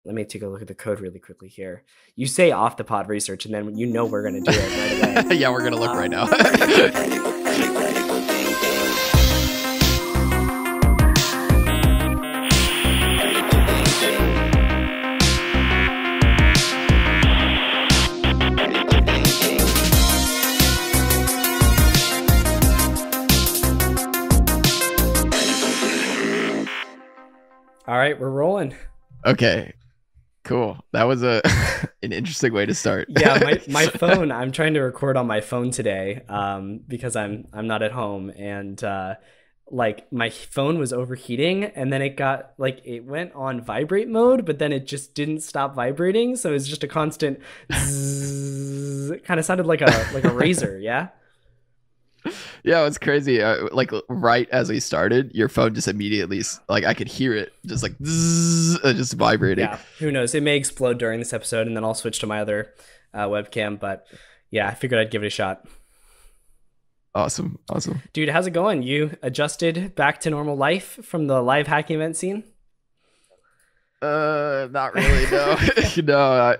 let me take a look at the code really quickly here. You say off the pod research, and then we're going to do it right away. Yeah, we're going to look right now. All right, we're rolling. Okay, cool. That was an interesting way to start. Yeah, my phone. I'm trying to record on my phone today because I'm not at home, and like my phone was overheating, and then it went on vibrate mode, but then it just didn't stop vibrating, so it's just a constant zzz. It kind of sounded like a razor. Yeah. Yeah, it's crazy. Like right as we started, your phone just immediately, like I could hear it just like zzz, just vibrating. Yeah, who knows? It may explode during this episode, and then I'll switch to my other webcam. But yeah, I figured I'd give it a shot. Awesome. Dude, how's it going? You adjusted back to normal life from the live hacking event scene? Not really. No, no.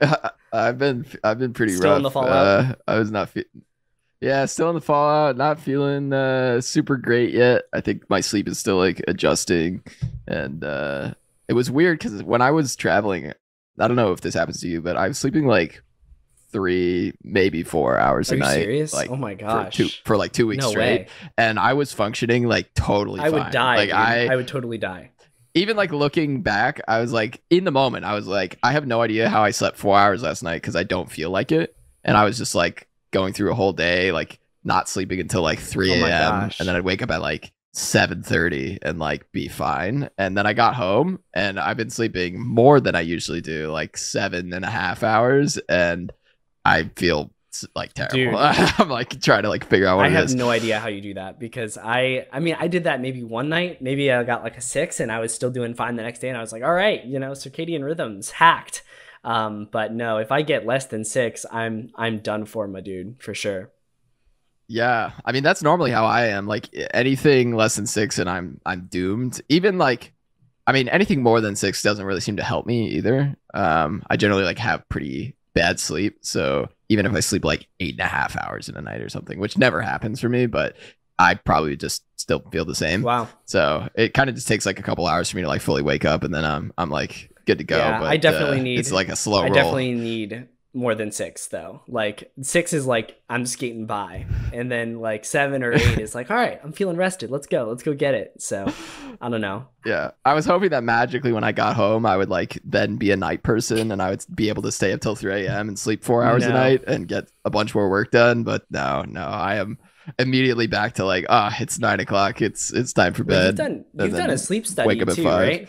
I've been pretty Still rough. in the fallout. I was not. Yeah, still in the fallout. Not feeling super great yet. I think my sleep is still like adjusting, and it was weird because when I was traveling, I don't know if this happens to you, but I was sleeping like 3, maybe 4 hours a night. Are you serious? Like, oh my gosh! For like 2 weeks No straight, way. and I was functioning like totally I fine. would die. Like dude. I would totally die. even like looking back, I was like, in the moment, I was like, I have no idea how I slept 4 hours last night because I don't feel like it, and I was just like going through a whole day, like not sleeping until like 3 a.m. and then I'd wake up at like 7:30 and like be fine. And then I got home and I've been sleeping more than I usually do, like 7.5 hours, and I feel like terrible. Dude, I'm like trying to like figure out what I it have is. no idea how you do that, because I mean, I did that maybe one night. Maybe I got like a 6 and I was still doing fine the next day, and I was like, all right, circadian rhythms hacked. But no, if I get less than 6, I'm done for, my dude, for sure. Yeah, I mean that's normally how I am. Like anything less than 6 and I'm doomed. Even like, I mean anything more than 6 doesn't really seem to help me either. I generally like have pretty bad sleep, so even if I sleep like 8.5 hours in a night or something, which never happens for me, but I probably just still feel the same. Wow. So it kind of just takes like a couple hours for me to like fully wake up, and then I'm like good to go. Yeah, but I definitely need. It's like a slow roll. I definitely need more than 6 though. Like 6 is like I'm skating by, and then like 7 or 8 is like, all right, I'm feeling rested. Let's go get it. So I don't know. Yeah, I was hoping that magically when I got home, I would like then be a night person and I would be able to stay up till 3 a.m. and sleep 4 hours a night and get a bunch more work done. But no, I am immediately back to like, it's 9 o'clock. It's time for bed. You've done a sleep study wake up at too, 5. right?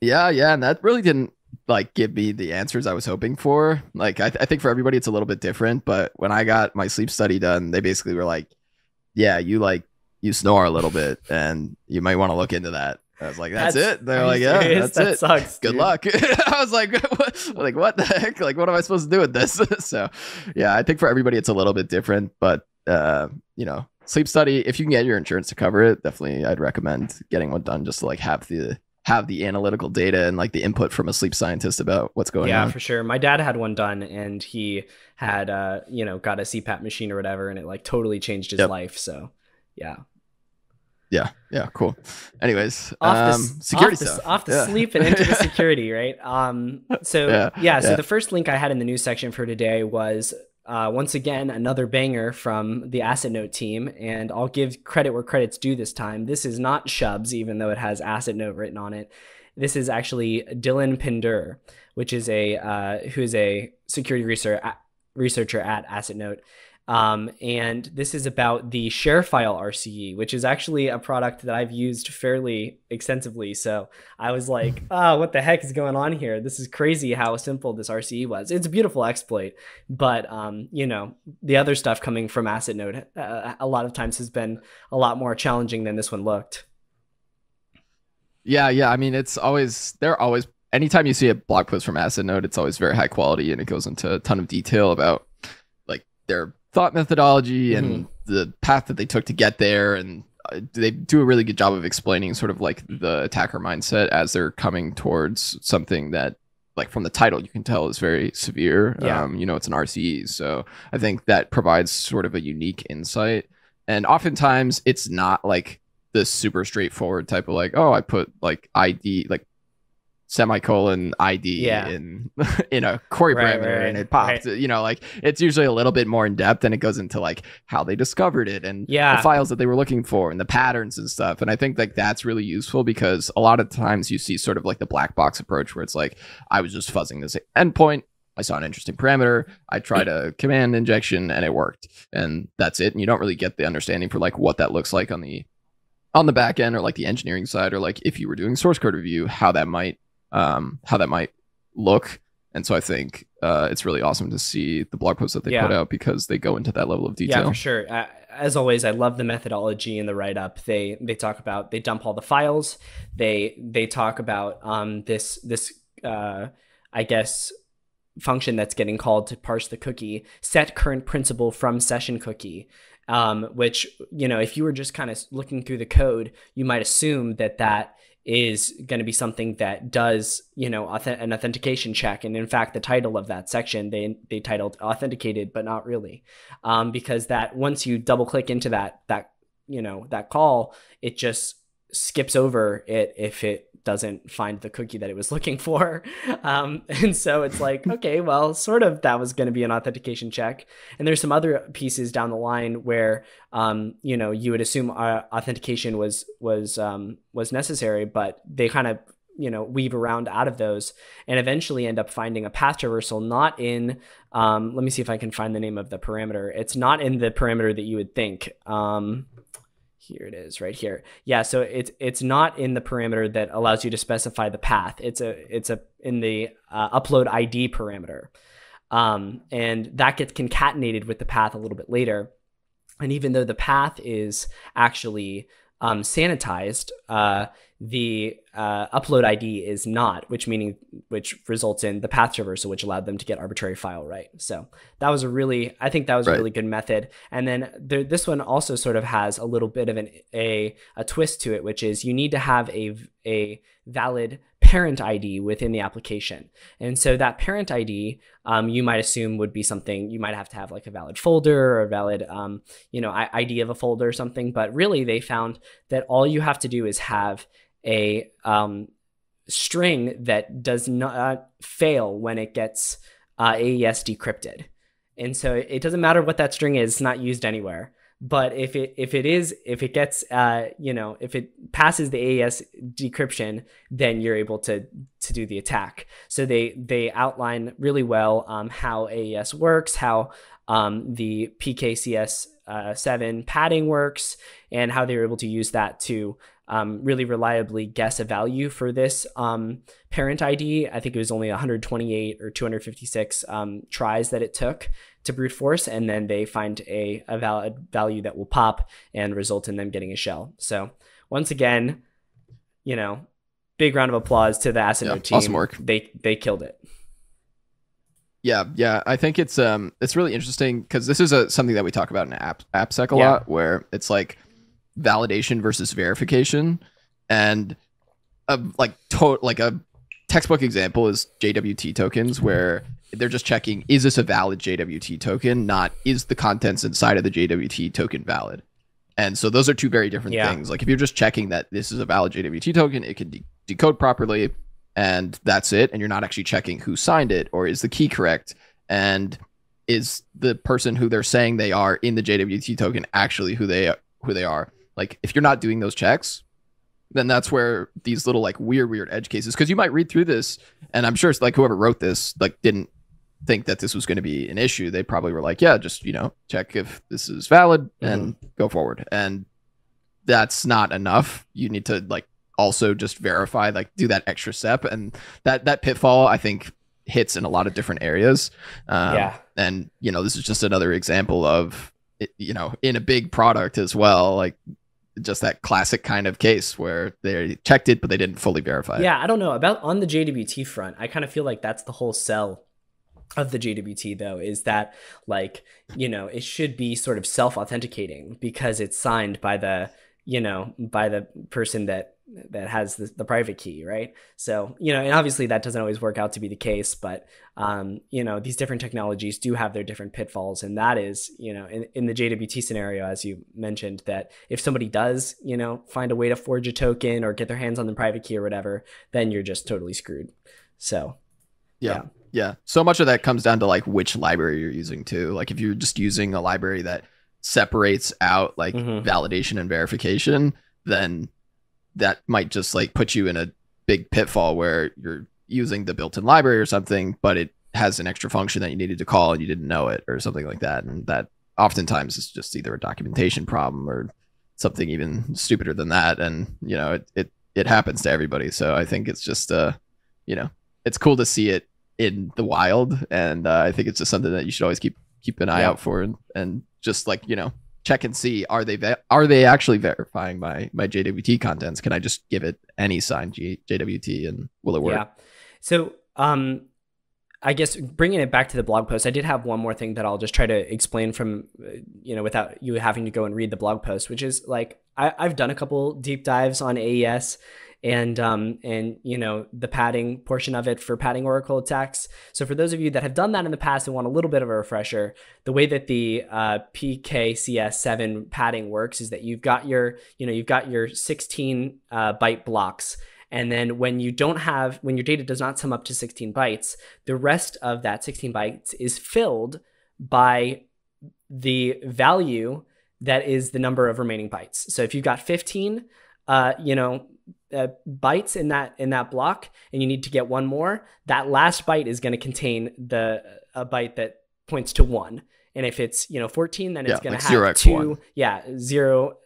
Yeah, and that really didn't like give me the answers I was hoping for. Like I think for everybody it's a little bit different, but when I got my sleep study done, they basically were like, yeah, you snore a little bit and you might want to look into that. I was like, that's it. They're like, yeah, serious? that's it. Sucks, good dude. luck. I was like, what the heck? Like, what am I supposed to do with this? So yeah, I think for everybody it's a little bit different, but sleep study, if you can get your insurance to cover it, definitely I'd recommend getting one done just to like have the analytical data and like the input from a sleep scientist about what's going on. Yeah, for sure. My dad had one done, and he had got a CPAP machine or whatever, and it like totally changed his life. So yeah, cool. Anyways, security stuff. Off the sleep and into the security, right? So the first link I had in the news section for today was once again another banger from the Assetnote team, and I'll give credit where credit's due this time. This is not Shubs, even though it has Assetnote written on it. This is actually Dylan Pinder, which is who is a security researcher at Assetnote. And this is about the ShareFile RCE, which is actually a product that I've used fairly extensively. So I was like, what the heck is going on here? This is crazy how simple this RCE was. It's a beautiful exploit, but the other stuff coming from Assetnote a lot of times has been a lot more challenging than this one looked. Yeah. I mean, they're always, anytime you see a blog post from Assetnote, it's always very high quality and it goes into a ton of detail about like their thought methodology and the path that they took to get there and they do a really good job of explaining sort of like the attacker mindset as they're coming towards something that, like, from the title you can tell is very severe. Yeah. You know, it's an RCE, so I think that provides sort of a unique insight. And oftentimes it's not like the super straightforward type of like, oh, I put like ID, like semicolon ID in a query parameter and it popped. You know, like it's usually a little bit more in depth, and it goes into like how they discovered it and the files that they were looking for and the patterns and stuff. And I think like that's really useful, because a lot of times you see sort of like the black box approach where it's like, I was just fuzzing this endpoint, I saw an interesting parameter, I tried a command injection and it worked, and that's it. And you don't really get the understanding for like what that looks like on the back end, or like the engineering side, or like if you were doing source code review, how that might look. And so I think it's really awesome to see the blog posts that they put out, because they go into that level of detail. Yeah, for sure. As always, I love the methodology in the write-up. They talk about, they dump all the files. They talk about this I guess function that's getting called to parse the cookie, set current principal from session cookie, which, you know, if you were just kind of looking through the code, you might assume that is going to be something that does, you know, an authentication check. And in fact, the title of that section, they titled authenticated, but not really, because that once you double click into that you know, that call, it just skips over it if it doesn't find the cookie that it was looking for. And so it's like, okay, well, sort of that was going to be an authentication check. And there's some other pieces down the line where, you know, you would assume authentication was necessary, but they kind of, you know, weave around out of those and eventually end up finding a path traversal, not in, let me see if I can find the name of the parameter. It's not in the parameter that you would think. Here it is right here. Yeah, so it's not in the parameter that allows you to specify the path. It's in the upload ID parameter. And that gets concatenated with the path a little bit later. And even though the path is actually sanitized, the upload ID is not, which results in the path traversal, which allowed them to get arbitrary file right. So that was I think that was a really good method. And then this one also sort of has a little bit of a twist to it, which is you need to have a valid parent ID within the application. And so that parent ID, you might assume would be something, you might have to have like a valid folder or a valid, you know, ID of a folder or something. But really they found that all you have to do is have a string that does not fail when it gets AES decrypted. And so it doesn't matter what that string is, it's not used anywhere. But if it gets, you know, if it passes the AES decryption, then you're able to do the attack. So they outline really well how AES works, how the PKCS7 padding works, and how they were able to use that to really reliably guess a value for this parent ID. I think it was only 128 or 256 tries that it took to brute force, and then they find a valid value that will pop and result in them getting a shell. So once again, you know, big round of applause to the Assetnote team. Awesome work. They killed it. Yeah. I think it's really interesting, because this is something that we talk about in AppSec a lot, where it's like validation versus verification. And a textbook example is JWT tokens, where they're just checking, is this a valid JWT token, not is the contents inside of the JWT token valid. And so those are two very different things. Like if you're just checking that this is a valid JWT token, it can decode properly, and that's it. And you're not actually checking who signed it, or is the key correct, and is the person who they're saying they are in the JWT token actually who they are. Like if you're not doing those checks, then that's where these little like weird edge cases, because you might read through this, and I'm sure it's like whoever wrote this like didn't think that this was going to be an issue. They probably were like, yeah, just, you know, check if this is valid and go forward. And that's not enough. You need to like also just verify, like do that extra step. And that pitfall, I think, hits in a lot of different areas. And, you know, this is just another example of, you know, in a big product as well, like just that classic kind of case where they checked it, but they didn't fully verify it. Yeah, I don't know about on the JWT front. I kind of feel like that's the whole sell of the JWT, though, is that, like, you know, it should be sort of self-authenticating because it's signed by the by the person that has the private key, right? So, and obviously that doesn't always work out to be the case, but, these different technologies do have their different pitfalls. And that is, in the JWT scenario, as you mentioned, that if somebody does, find a way to forge a token or get their hands on the private key or whatever, then you're just totally screwed. So, yeah. So much of that comes down to like which library you're using too. Like if you're just using a library that separates out like validation and verification, then that might just like put you in a big pitfall where you're using the built-in library or something, but it has an extra function that you needed to call and you didn't know it or something like that. And that oftentimes is just either a documentation problem or something even stupider than that. And, it happens to everybody. So I think it's just, it's cool to see it in the wild. And I think it's just something that you should always keep an eye out for and just like, check and see, are they actually verifying my JWT contents? Can I just give it any signed JWT and will it work? Yeah. So I guess bringing it back to the blog post, I did have one more thing that I'll just try to explain from, without you having to go and read the blog post, which is like, I've done a couple deep dives on AES and the padding portion of it for padding Oracle attacks. So for those of you that have done that in the past and want a little bit of a refresher, the way that the PKCS7 padding works is that you've got your 16 byte blocks. And then when your data does not sum up to 16 bytes, the rest of that 16 bytes is filled by the value that is the number of remaining bytes. So if you've got 15, bytes in that block, and you need to get one more, that last byte is going to contain a byte that points to 1. And if it's 14, then it's going to have 2. 0,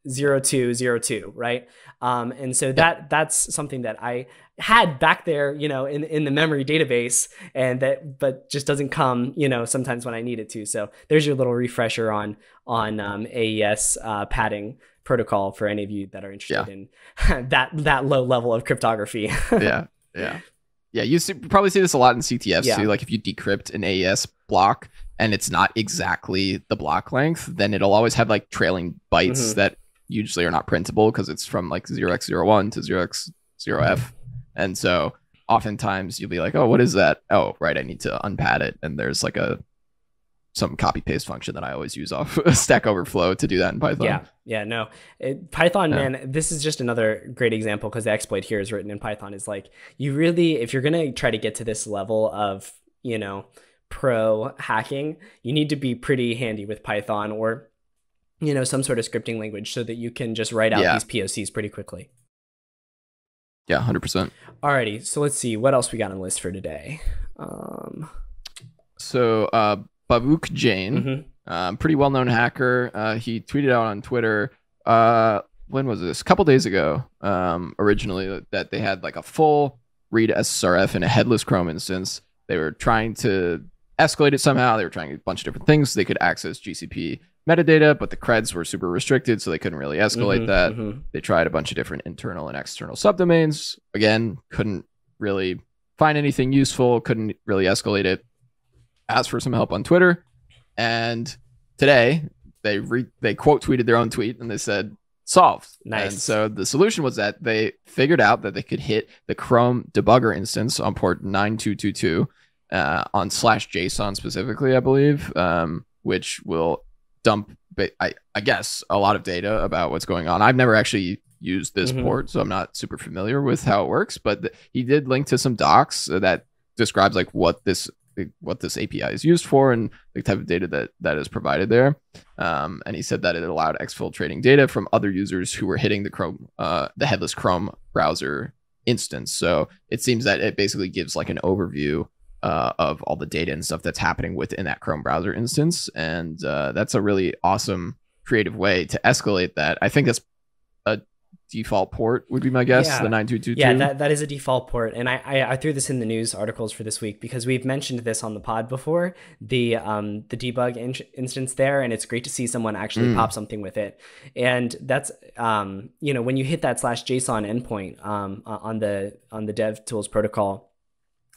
0, 2, 0, 2, right? And so that's something that I had back there, in the memory database, but just doesn't come, sometimes when I need it to. So there's your little refresher on AES padding protocol for any of you that are interested in that low level of cryptography. You probably see this a lot in CTFs too. Like if you decrypt an AES block and it's not exactly the block length, then it'll always have like trailing bytes that usually are not printable because it's from like 0x01 to 0x0f. And so oftentimes you'll be like, oh, what is that? Oh, right, I need to unpad it. And there's like some copy paste function that I always use off Stack Overflow to do that in Python. Python, man, this is just another great example because the exploit here is written in Python. Is like, you really, if you're going to try to get to this level of, pro hacking, you need to be pretty handy with Python or, some sort of scripting language so that you can just write out these POCs pretty quickly. Yeah, 100%. Alrighty, so let's see what else we got on the list for today. Bavuk Jain, pretty well-known hacker. He tweeted out on Twitter, when was this? A couple days ago, originally, that they had like a full read SSRF in a headless Chrome instance. They were trying to escalate it somehow. They were trying a bunch of different things. They could access GCP metadata, but the creds were super restricted, so they couldn't really escalate that. They tried a bunch of different internal and external subdomains. Again, couldn't really find anything useful, couldn't really escalate it. Asked for some help on Twitter, and today they quote tweeted their own tweet and they said solved. Nice. And so the solution was that they figured out that they could hit the Chrome debugger instance on port 9222 on /JSON specifically, I believe, which will dump, I guess, a lot of data about what's going on. I've never actually used this port, so I'm not super familiar with how it works, but he did link to some docs that describes like what this API is used for and the type of data that is provided there. And he said that it allowed exfiltrating data from other users who were hitting the headless Chrome browser instance. So it seems that it basically gives like an overview of all the data and stuff that's happening within that Chrome browser instance. And that's a really awesome creative way to escalate that. I think that's a default port would be my guess, the 9222. Yeah, that is a default port. And I threw this in the news articles for this week because we've mentioned this on the pod before, the debug instance there, and it's great to see someone actually pop something with it. And that's when you hit that /JSON endpoint on the DevTools protocol,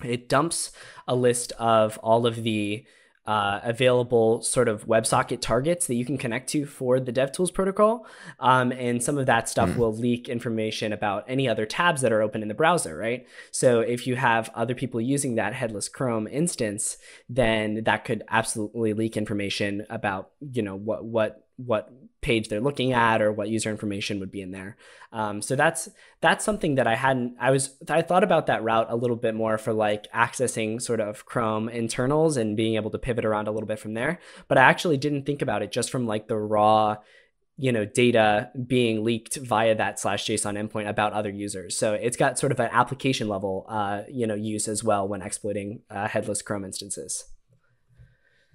it dumps a list of all of the available sort of WebSocket targets that you can connect to for the DevTools protocol. And some of that stuff will leak information about any other tabs that are open in the browser, right? So if you have other people using that headless Chrome instance, then that could absolutely leak information about, you know, what page they're looking at or what user information would be in there. So that's something that I thought about that route a little bit more for like accessing sort of Chrome internals and being able to pivot around a little bit from there. But I actually didn't think about it just from like the raw, you know, data being leaked via that /JSON endpoint about other users. So it's got sort of an application level, you know, use as well when exploiting headless Chrome instances.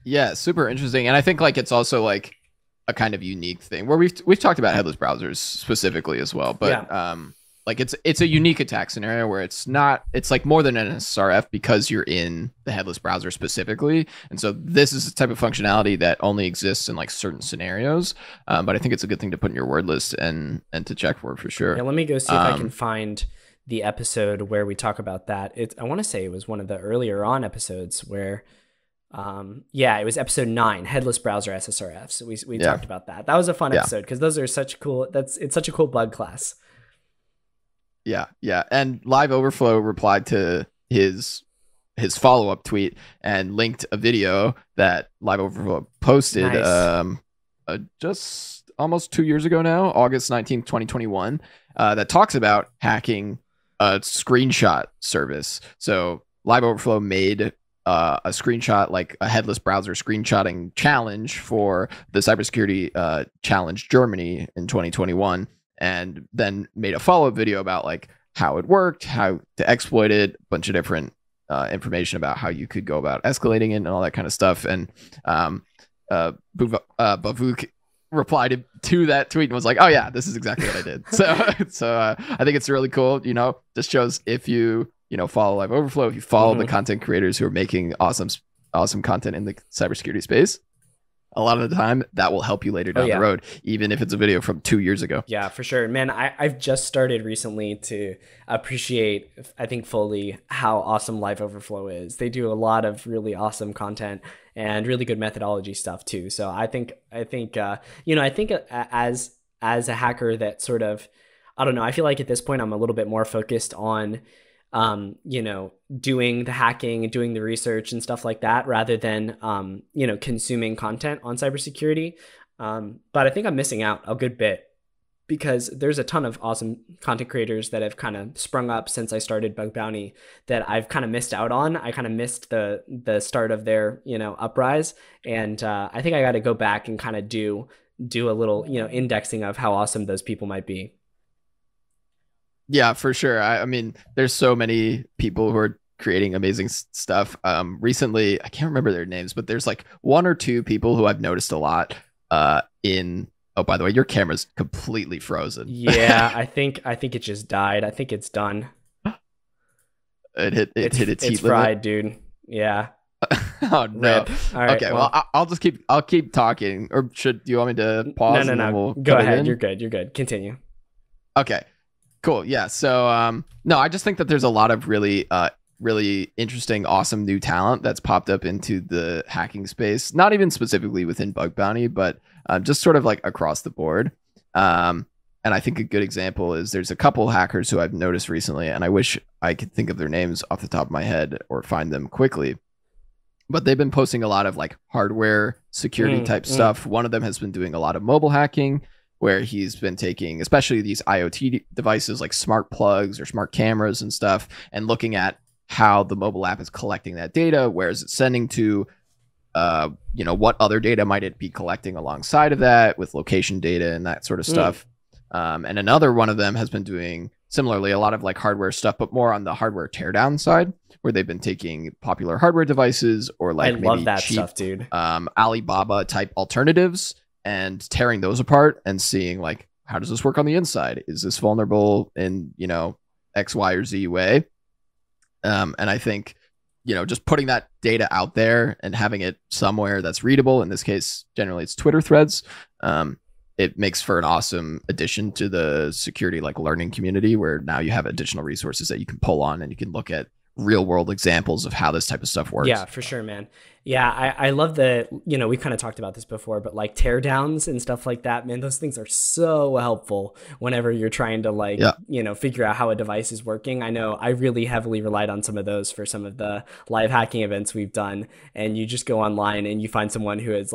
Yeah, super interesting. And I think like it's also like a kind of unique thing where we've talked about headless browsers specifically as well, but like it's a unique attack scenario where it's like more than an SRF because you're in the headless browser specifically. And so this is the type of functionality that only exists in like certain scenarios. But I think it's a good thing to put in your word list and to check for sure. Yeah, let me go see if I can find the episode where we talk about that. I want to say it was one of the earlier on episodes where it was episode 9, headless browser SSRFs. We talked about that. That was a fun episode because those are it's such a cool bug class. Yeah. And Live Overflow replied to his follow-up tweet and linked a video that Live Overflow posted just almost 2 years ago now, August 19th, 2021, that talks about hacking a screenshot service. So Live Overflow made a screenshot, like a headless browser screenshotting challenge for the cybersecurity challenge Germany in 2021, and then made a follow-up video about like how it worked, how to exploit it, a bunch of different information about how you could go about escalating it and all that kind of stuff. And Bavuk replied to that tweet and was like, oh yeah, this is exactly what I did. So I think it's really cool. You know, just shows if you follow Live Overflow, if you follow the content creators who are making awesome content in the cybersecurity space, a lot of the time that will help you later down the road, even if it's a video from 2 years ago. Yeah, for sure. Man, I've just started recently to appreciate, I think fully, how awesome Live Overflow is. They do a lot of really awesome content and really good methodology stuff too. So I think as a hacker that sort of, I don't know, I feel like at this point I'm a little bit more focused on doing the hacking and doing the research and stuff like that rather than, consuming content on cybersecurity. But I think I'm missing out a good bit because there's a ton of awesome content creators that have kind of sprung up since I started Bug Bounty that I've kind of missed out on. I kind of missed the start of their, uprise. And I think I got to go back and kind of do a little, indexing of how awesome those people might be. Yeah, for sure. I mean, there's so many people who are creating amazing stuff. Recently, I can't remember their names, but there's like 1 or 2 people who I've noticed a lot oh, by the way, your camera's completely frozen. Yeah, I think it just died. I think it's done. It hit its heat It's fried, dude. Yeah. Oh no. Rip. All right, okay, well, I'll keep talking. Or do you want me to pause? No. We'll go ahead. You're good. Continue. Okay. Cool. Yeah. So, no, I just think that there's a lot of really interesting, awesome new talent that's popped up into the hacking space, not even specifically within Bug Bounty, but just sort of like across the board. And I think a good example is there's a couple hackers who I've noticed recently, and I wish I could think of their names off the top of my head or find them quickly, but they've been posting a lot of like hardware security type stuff. One of them has been doing a lot of mobile hacking, where he's been taking especially these IoT devices like smart plugs or smart cameras and stuff, and looking at how the mobile app is collecting that data, where is it sending to, what other data might it be collecting alongside of that with location data and that sort of stuff. And another one of them has been doing similarly a lot of like hardware stuff, but more on the hardware teardown side, where they've been taking popular hardware devices or like I love that cheap stuff, dude. Alibaba type alternatives, and tearing those apart and seeing like, how does this work on the inside? Is this vulnerable in, X, Y, or Z way? And I think, just putting that data out there and having it somewhere that's readable, in this case, generally it's Twitter threads. It makes for an awesome addition to the security, like learning community, where now you have additional resources that you can pull on and you can look at real world examples of how this type of stuff works. Yeah, for sure, man. Yeah, I love the, we kind of talked about this before, but like teardowns and stuff like that, man, those things are so helpful whenever you're trying to figure out how a device is working. I know I really heavily relied on some of those for some of the live hacking events we've done. And you just go online and you find someone who has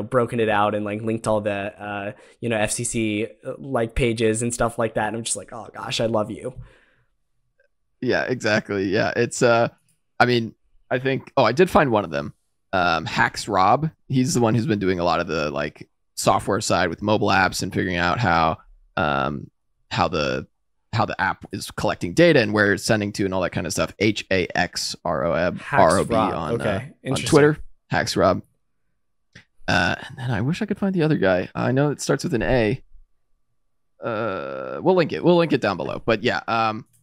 broken it out and like linked all the, FCC like pages and stuff like that. And I'm just like, oh gosh, I love you. Yeah, exactly. Yeah, it's I think I did find one of them. Hacks Rob. He's the one who's been doing a lot of the like software side with mobile apps and figuring out how the app is collecting data and where it's sending to and all that kind of stuff. HaxRob on Twitter. Hacks Rob. And then I wish I could find the other guy. I know it starts with an A. We'll link it down below. But yeah,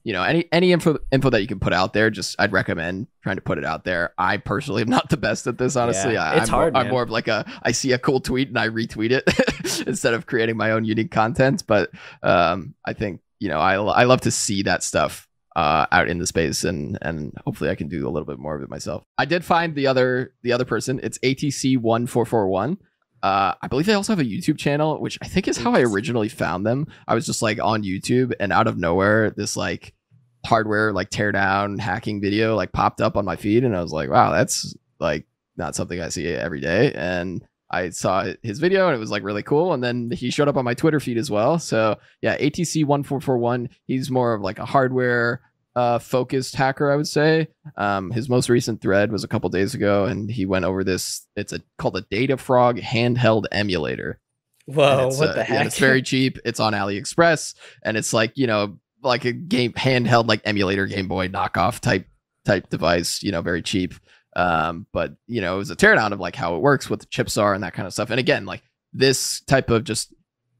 any info that you can put out there, just I'd recommend trying to put it out there. I personally am not the best at this, honestly. Yeah, I'm more of like I see a cool tweet and I retweet it instead of creating my own unique content. But I think I love to see that stuff out in the space, and hopefully I can do a little bit more of it myself. I did find the other person. It's ATC1441. I believe they also have a YouTube channel, which I think is how I originally found them. I was just like on YouTube, and out of nowhere, this like hardware like teardown hacking video like popped up on my feed, and I was like, wow, that's like not something I see every day. And I saw his video and it was like really cool, and then he showed up on my Twitter feed as well. So yeah, ATC1441, he's more of like a hardware focused hacker, I would say. His most recent thread was a couple days ago, and he went over this. It's called a Data Frog handheld emulator. Whoa, what the heck? Yeah, it's very cheap. It's on AliExpress, and it's like like a game handheld like emulator Game Boy knockoff type device. Very cheap. But it was a teardown of like how it works, what the chips are, and that kind of stuff. And again, like this type of just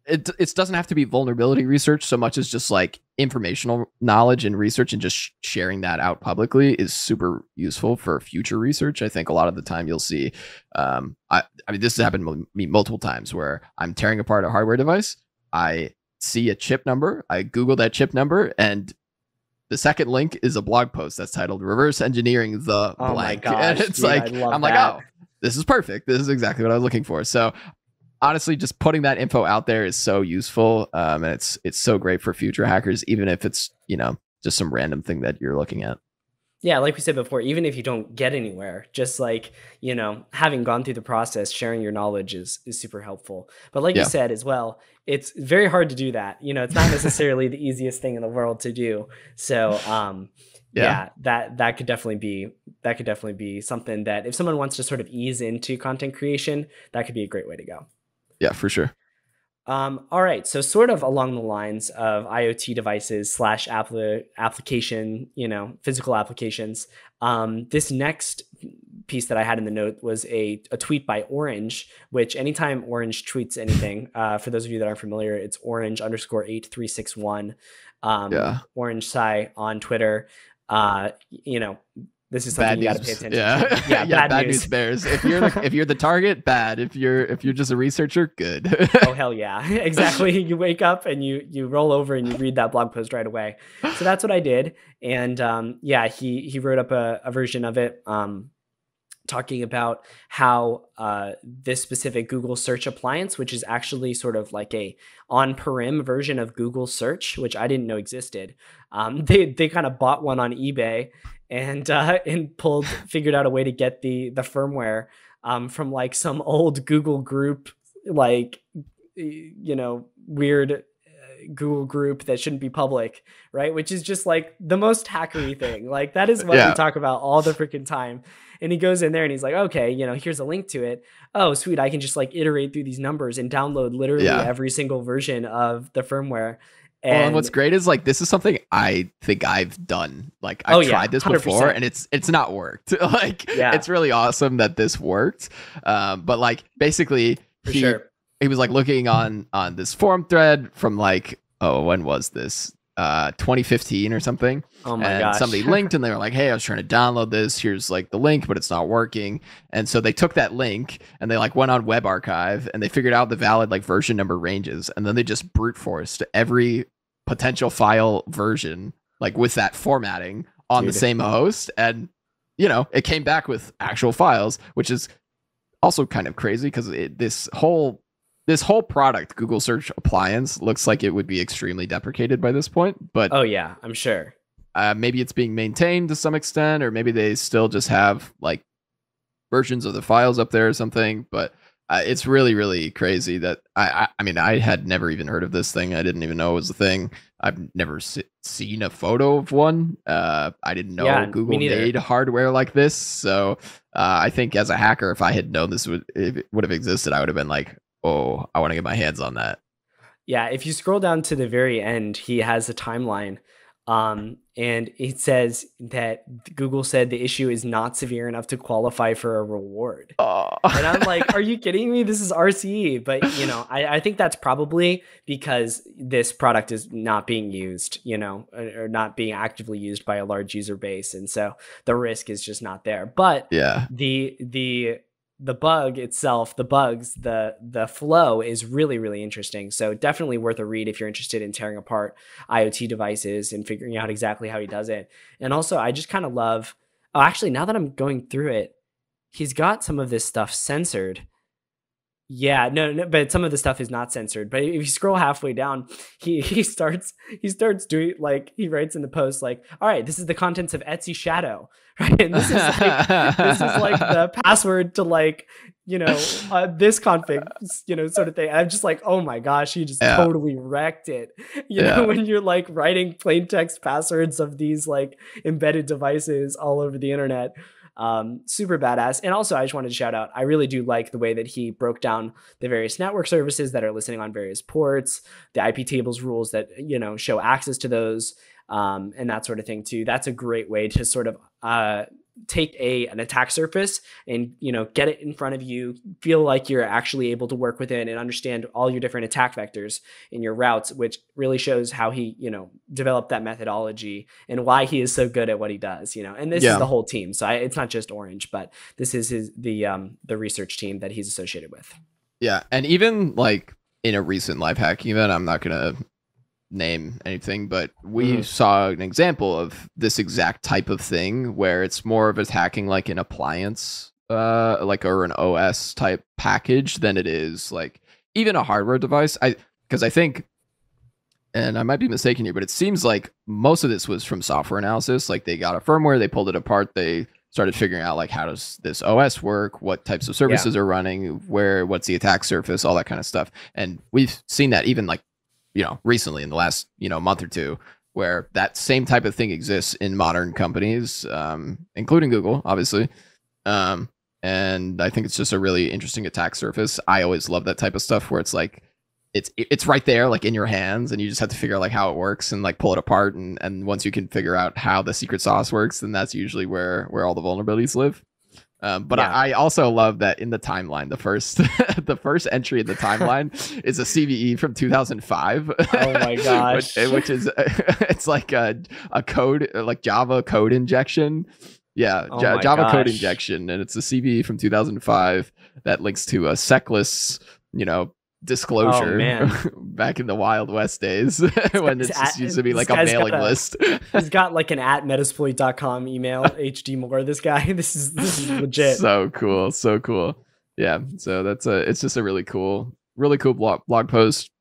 it doesn't have to be vulnerability research so much as just like informational knowledge and research, and just sharing that out publicly is super useful for future research. I think a lot of the time you'll see, I mean, this has happened to me multiple times where I'm tearing apart a hardware device. I see a chip number. I Google that chip number, and the second link is a blog post that's titled "Reverse Engineering the Blank." My gosh, and it's dude, like, I'm like, oh, this is perfect. This is exactly what I was looking for. So honestly, just putting that info out there is so useful. And it's so great for future hackers, even if it's, just some random thing that you're looking at. Yeah, like we said before, even if you don't get anywhere, just like, having gone through the process, sharing your knowledge is super helpful. But like you said as well, it's very hard to do that. It's not necessarily the easiest thing in the world to do. So that could definitely be something that if someone wants to sort of ease into content creation, that could be a great way to go. Yeah, for sure. All right. So sort of along the lines of IoT devices / application, physical applications. This next piece that I had in the note was a tweet by Orange, which anytime Orange tweets anything, for those of you that aren't familiar, it's orange_8361, Orange Sci on Twitter. This is something you got to pay attention to. Yeah, bad news bears. If you're the target, bad. If you're just a researcher, good. Oh hell yeah, exactly. You wake up and you roll over and you read that blog post right away. So that's what I did, and he wrote up a version of it, talking about how this specific Google search appliance, which is actually sort of like a on-prem version of Google search, which I didn't know existed. They kind of bought one on eBay and figured out a way to get the firmware from like some old Google group, like, weird Google group that shouldn't be public, right? Which is just like the most hackery thing. Like that is what we talk about all the freaking time. And he goes in there and he's like, okay, here's a link to it. Oh, sweet. I can just like iterate through these numbers and download literally every single version of the firmware. And what's great is like, this is something I think I've done. Like I've tried this 100%. Before and it's not worked. Like it's really awesome that this worked. But like basically he was like looking on this forum thread from like, when was this? 2015 or something. Oh my gosh. Somebody linked and they were like, hey, I was trying to download this. Here's like the link, but it's not working. And so they took that link and they like went on Web Archive and they figured out the valid like version number ranges. And then they just brute forced every potential file version, like with that formatting on the same host, and it came back with actual files, which is also kind of crazy because this whole product, Google Search Appliance, looks like it would be extremely deprecated by this point. But oh yeah, I'm sure. Maybe it's being maintained to some extent, or maybe they still just have like versions of the files up there or something. But it's really, really crazy that I mean, I had never even heard of this thing. I didn't even know it was a thing. I've never seen a photo of one. I didn't know Google made hardware like this. So I think as a hacker, if I had known this would have existed, I would have been like, oh, I want to get my hands on that. Yeah, if you scroll down to the very end, he has a timeline. And it says that Google said the issue is not severe enough to qualify for a reward. Oh. And I'm like, are you kidding me? This is RCE. But, I think that's probably because this product is not being used, or not being actively used by a large user base. And so the risk is just not there. But yeah, the bug itself, the flow is really, really interesting. So definitely worth a read if you're interested in tearing apart IoT devices and figuring out exactly how he does it. And also, I just kind of love, actually, now that I'm going through it, he's got some of this stuff censored. Yeah, no, but some of the stuff is not censored. But if you scroll halfway down, he starts doing, like, he writes in the post like, all right, this is the contents of Etsy Shadow, right? And this is like the password to like, this config, sort of thing. I'm just like, oh my gosh, he just totally wrecked it. You know, when you're like writing plain text passwords of these like embedded devices all over the internet. Super badass. And also, I just wanted to shout out, I really do like the way that he broke down the various network services that are listening on various ports, the IP tables rules that, show access to those, and that sort of thing too. That's a great way to sort of take an attack surface and, get it in front of you, feel like you're actually able to work with it and understand all your different attack vectors in your routes, which really shows how he, developed that methodology and why he is so good at what he does, and this is the whole team. So it's not just Orange, but this is the research team that he's associated with. Yeah. And even like in a recent live hacking event, I'm not going to name anything, but we saw an example of this exact type of thing where it's more of attacking like an appliance or an OS type package than it is like even a hardware device. Because I think, and I might be mistaken here, but it seems like most of this was from software analysis. Like they got a firmware, they pulled it apart, they started figuring out like, how does this OS work, what types of services are running, what's the attack surface, all that kind of stuff. And we've seen that even like recently in the last, month or two, where that same type of thing exists in modern companies, including Google, obviously. And I think it's just a really interesting attack surface. I always love that type of stuff where it's like, it's right there, like in your hands, and you just have to figure out like how it works and like pull it apart. And once you can figure out how the secret sauce works, then that's usually where all the vulnerabilities live. But I also love that in the timeline, the first the first entry in the timeline is a CVE from 2005. Oh my gosh! which is it's like a code, like Java code injection. Yeah, Java code injection, and it's a CVE from 2005 that links to a secless, disclosure back in the Wild West days when it just used to be like a mailing list. He's got like an @metasploit.com email. HD Moore, this guy. This is legit. So cool. Yeah. So it's just a really cool blog post.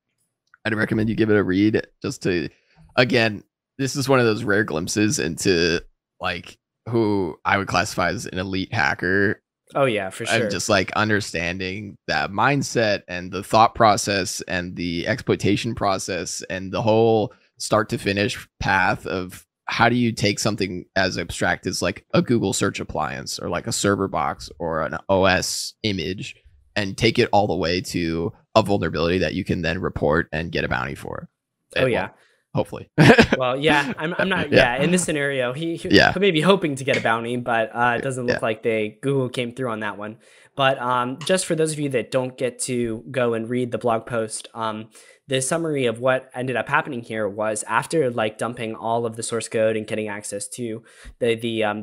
I'd recommend you give it a read just to, again, this is one of those rare glimpses into like who I would classify as an elite hacker. Oh yeah, for sure. And just like understanding that mindset and the thought process and the exploitation process and the whole start to finish path of how do you take something as abstract as like a Google search appliance or like a server box or an OS image and take it all the way to a vulnerability that you can then report and get a bounty for. Oh yeah. Hopefully. Well, yeah, I'm not. Yeah, in this scenario, he may be hoping to get a bounty, but it doesn't look like Google came through on that one. But just for those of you that don't get to go and read the blog post, the summary of what ended up happening here was after like dumping all of the source code and getting access to the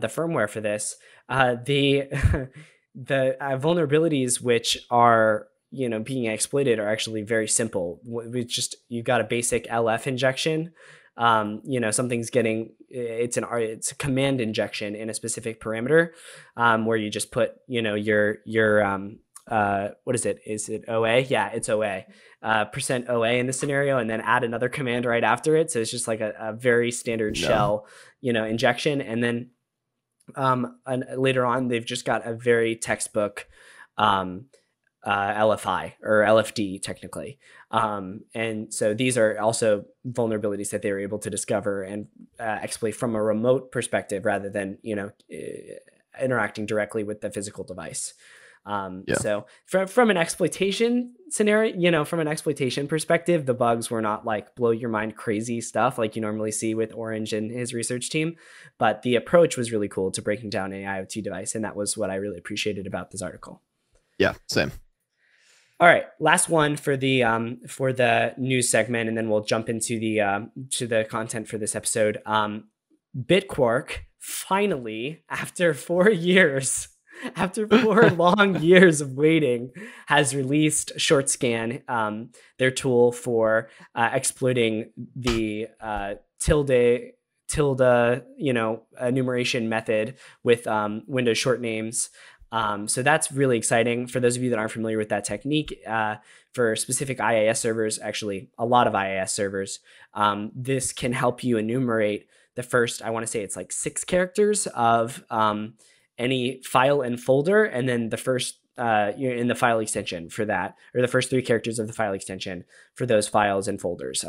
firmware for this, the vulnerabilities which are being exploited are actually very simple. You've got a basic LF injection something's getting, it's a command injection in a specific parameter, where you just put, your what is it? Is it OA? Yeah, it's OA. Percent OA in this scenario, and then add another command right after it. So it's just like a very standard shell, injection. And then and later on, they've just got a very textbook LFI or LFD technically. And so these are also vulnerabilities that they were able to discover and exploit from a remote perspective rather than, interacting directly with the physical device. So from an exploitation scenario, from an exploitation perspective, the bugs were not like blow your mind crazy stuff like you normally see with Orange and his research team, but the approach was really cool to breaking down an IoT device. And that was what I really appreciated about this article. Yeah, same. All right, last one for the news segment, and then we'll jump into the content for this episode. Bitquark finally, after 4 years, after 4 long years of waiting, has released Shortscan, their tool for exploiting the tilde enumeration method with Windows short names. So that's really exciting. For those of you that aren't familiar with that technique, for specific IIS servers, actually a lot of IIS servers, this can help you enumerate the first, I want to say it's like 6 characters of any file and folder, and then the first in the file extension for that, or the first 3 characters of the file extension for those files and folders.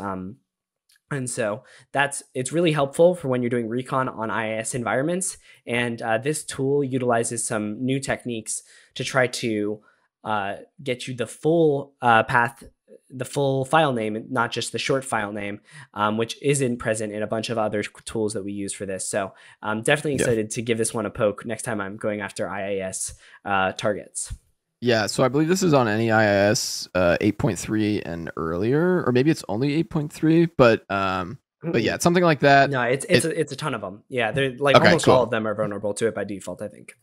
And so it's really helpful for when you're doing recon on IIS environments. And this tool utilizes some new techniques to try to get you the full path, the full file name, not just the short file name, which isn't present in a bunch of other tools that we use for this. So I'm definitely excited to give this one a poke next time I'm going after IIS targets. Yeah, so I believe this is on any IIS 8.3 and earlier, or maybe it's only 8.3, but yeah, it's something like that. No, it's a ton of them. Yeah, they're like almost all of them are vulnerable to it by default, I think.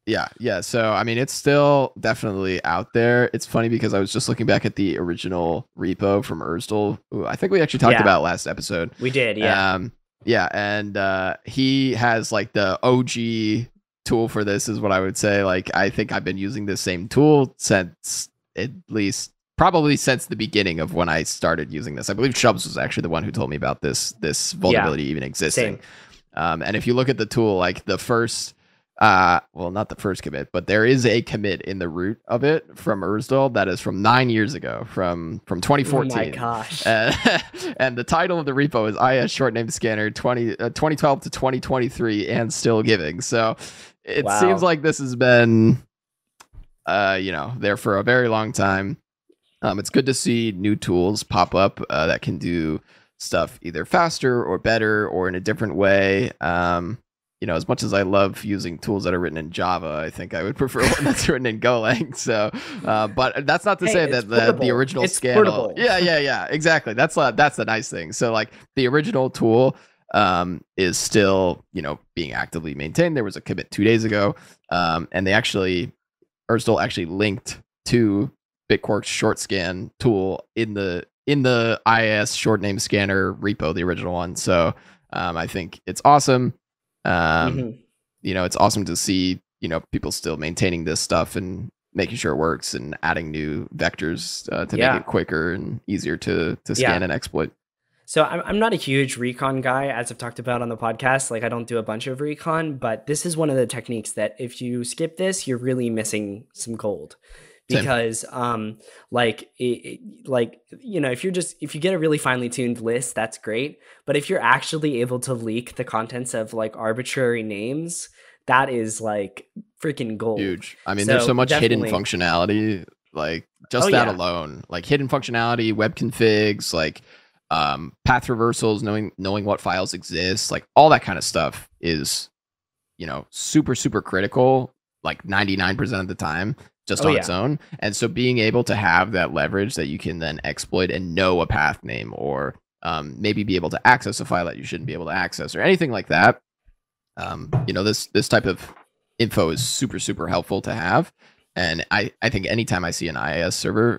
Yeah. So I mean, it's still definitely out there. It's funny because I was just looking back at the original repo from Ersdal, who I think we actually talked about last episode. We did, yeah. And he has like the OG tool for this is what I would say. Like, I think I've been using this same tool since probably since the beginning of when I started using this. I believe Shubs was actually the one who told me about this vulnerability even existing. And if you look at the tool, like the first, well, not the first commit, but there is a commit in the root of it from Ersdal that is from 9 years ago, from 2014. Oh my gosh. And the title of the repo is IS short name scanner 2012 to 2023 and still giving. So it seems like this has been, there for a very long time. It's good to see new tools pop up that can do stuff either faster or better or in a different way. As much as I love using tools that are written in Java, I think I would prefer one that's written in Golang. So, but that's not to say that the original scandal. Yeah, exactly. That's the nice thing. So, like the original tool is still, being actively maintained. There was a commit 2 days ago, and Ersdal actually linked to Bitquark's Shortscan tool in the IIS short name scanner repo, the original one. So, I think it's awesome. It's awesome to see, people still maintaining this stuff and making sure it works and adding new vectors to make it quicker and easier to scan and exploit. So I'm not a huge recon guy, as I've talked about on the podcast. Like, I don't do a bunch of recon, but this is one of the techniques that if you skip this, you're really missing some gold. Because if you get a really finely tuned list, that's great. But if you're actually able to leak the contents of like arbitrary names, that is like freaking gold. Huge. I mean, there's so much hidden functionality, like just alone, like hidden functionality, web configs, like path reversals, knowing what files exist, like all that kind of stuff is, super, super critical, like 99% of the time. Just on its own. And so being able to have that leverage that you can then exploit and know a path name, or maybe be able to access a file that you shouldn't be able to access or anything like that. This type of info is super, super helpful to have. And I think anytime I see an IIS server,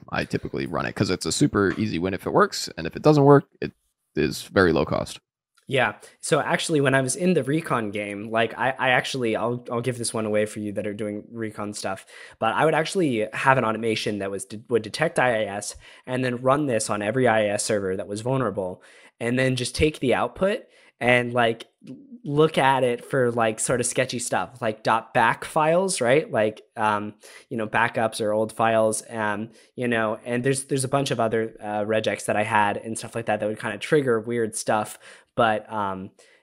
I typically run it because it's a super easy win if it works. And if it doesn't work, is very low cost. Yeah. So actually, when I was in the recon game, like I'll give this one away for you that are doing recon stuff, but I would actually have an automation that would detect IIS and then run this on every IIS server that was vulnerable, and then just take the output and like look at it for like sort of sketchy stuff like .back files, right? Like backups or old files, and there's a bunch of other regex that I had and stuff like that would kind of trigger weird stuff. But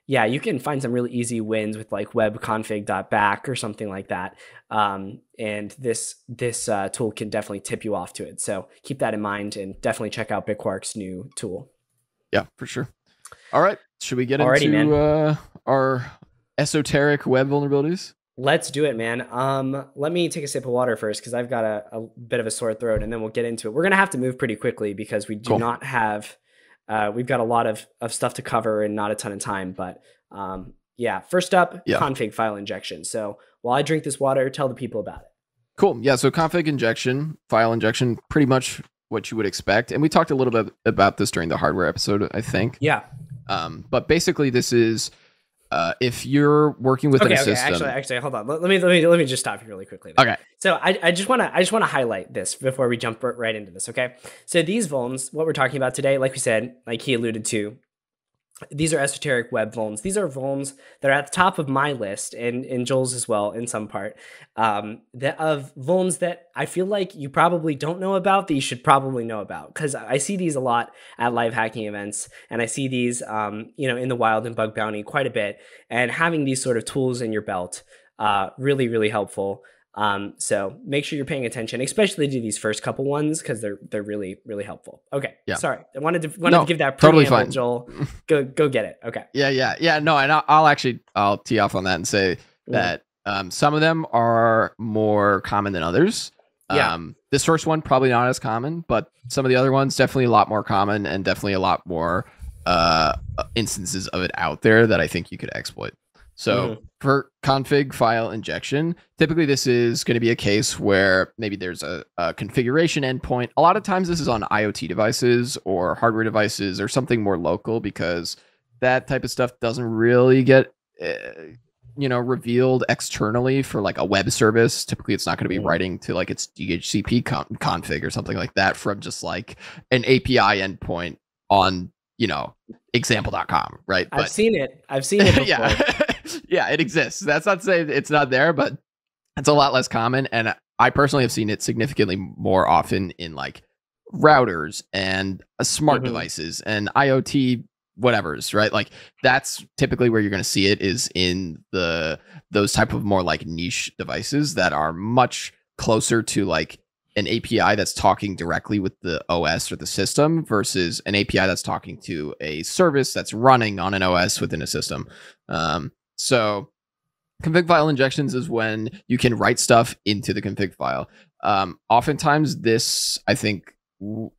yeah, you can find some really easy wins with like webconfig.back or something like that. And this tool can definitely tip you off to it. So keep that in mind and definitely check out Bitquark's new tool. Yeah, for sure. All right. Should we get into our esoteric web vulnerabilities? Let's do it, man. Let me take a sip of water first because I've got a bit of a sore throat, and then we'll get into it. We're going to have to move pretty quickly because we do not have... we've got a lot of stuff to cover and not a ton of time, but yeah. First up, config file injection. So while I drink this water, tell the people about it. Cool. Yeah. So config injection, file injection, pretty much what you would expect. And we talked a little bit about this during the hardware episode, I think. Yeah. But basically this is if you're working with a system. Actually, hold on. Let me just stop you really quickly there. Okay. So I just want to highlight this before we jump right into this. Okay. So these vulns, what we're talking about today, like we said, like he alluded to, these are esoteric web vulns. These are vulns that are at the top of my list and Joel's as well in some part, that of vulns that I feel like you probably don't know about that you should probably know about, because I see these a lot at live hacking events, and I see these in the wild and bug bounty quite a bit, and having these sort of tools in your belt really, really helpful. So make sure you're paying attention, especially to these first couple ones, because they're really, really helpful. Okay. Yeah. Sorry. I wanted to give that totally fine. Joel. Go get it. Okay. Yeah. No, and I'll tee off on that and say that some of them are more common than others. This first one probably not as common, but some of the other ones definitely a lot more common, and definitely a lot more instances of it out there that I think you could exploit. So for config file injection, typically this is going to be a case where maybe there's a configuration endpoint. A lot of times this is on IoT devices or hardware devices or something more local, because that type of stuff doesn't really get revealed externally for like a web service. Typically it's not going to be writing to like its DHCP config or something like that from just like an API endpoint on example.com, right? I've seen it before. Yeah, it exists. That's not to say it's not there, but it's a lot less common. And I personally have seen it significantly more often in like routers and smart devices and IoT whatevers, right? Like that's typically where you're going to see it, is in those type of more like niche devices that are much closer to like an API that's talking directly with the OS or the system versus an API that's talking to a service that's running on an OS within a system. So config file injections is when you can write stuff into the config file. Oftentimes this, I think,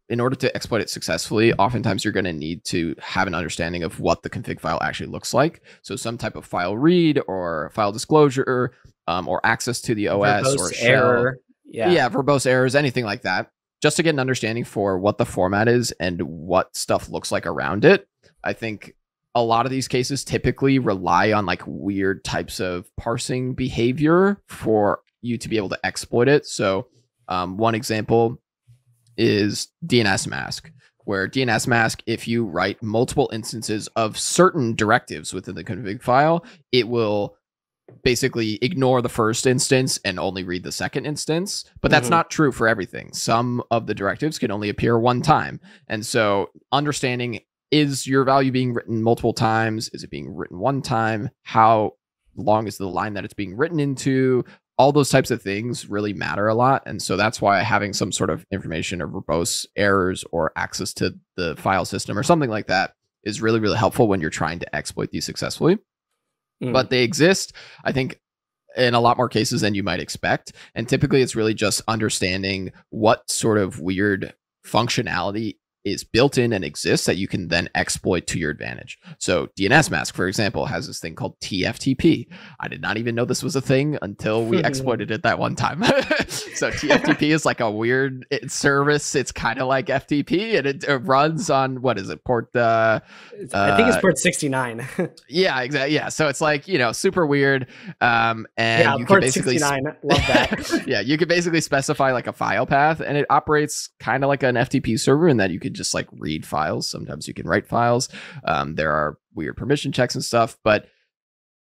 in order to exploit it successfully, oftentimes you're going to need to have an understanding of what the config file actually looks like. So some type of file read or file disclosure, or access to the OS verbose or shell. Error. Yeah, verbose errors, anything like that, just to get an understanding for what the format is and what stuff looks like around it. I think a lot of these cases typically rely on like weird types of parsing behavior for you to be able to exploit it. So one example is DNS mask, where DNS mask, if you write multiple instances of certain directives within the config file, it will basically ignore the first instance and only read the second instance. But that's not true for everything. Some of the directives can only appear one time. And so understanding, is your value being written multiple times? Is it being written one time? How long is the line that it's being written into? All those types of things really matter a lot. And so that's why having some sort of information or verbose errors or access to the file system or something like that is really, really helpful when you're trying to exploit these successfully. But they exist, I think, in a lot more cases than you might expect. And typically it's really just understanding what sort of weird functionality is built in and exists that you can then exploit to your advantage. So DNS mask, for example, has this thing called TFTP. I did not even know this was a thing until we exploited it that one time. So TFTP is like a weird service. It's kind of like FTP, and it runs on, what is it, port? I think it's port 69. Yeah, exactly. Yeah, so it's like, super weird. And yeah, you port can basically 69. Love that. yeah, you could basically specify like a file path, and it operates kind of like an FTP server in that you could just like read files. Sometimes you can write files. There are weird permission checks and stuff, but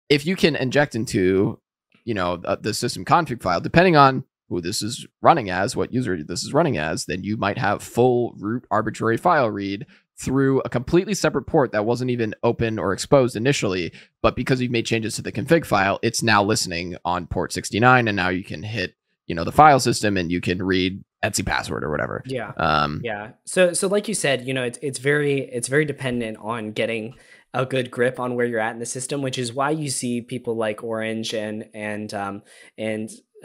if you can inject into, the system config file, depending on who this is running as, what user this is running as, then you might have full root arbitrary file read through a completely separate port that wasn't even open or exposed initially, but because you've made changes to the config file, it's now listening on port 69, and now you can hit, the file system and you can read Etsy password or whatever. Yeah. Yeah. So like you said, it's very dependent on getting a good grip on where you're at in the system, which is why you see people like Orange and the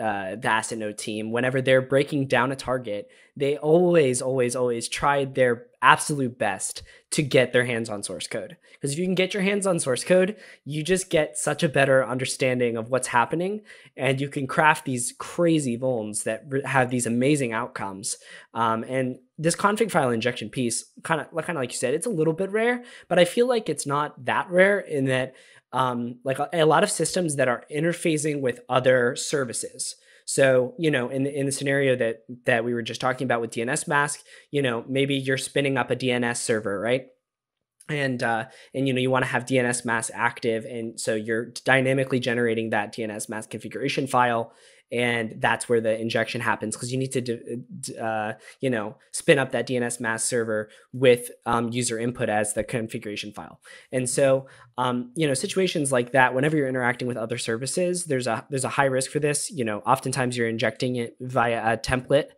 Assetnote team, whenever they're breaking down a target, they always try their absolute best to get their hands on source code. Because if you can get your hands on source code, you just get such a better understanding of what's happening, and you can craft these crazy vulns that have these amazing outcomes. And this config file injection piece, kind of like you said, it's a little bit rare, but I feel like it's not that rare in that like a lot of systems that are interfacing with other services. So, in the scenario that we were just talking about with DNS mask, maybe you're spinning up a DNS server, right? And you want to have DNS mask active, and so you're dynamically generating that DNS mask configuration file, and that's where the injection happens, because you need to spin up that DNS mask server with user input as the configuration file. And so situations like that, whenever you're interacting with other services, there's a high risk for this. Oftentimes you're injecting it via a template.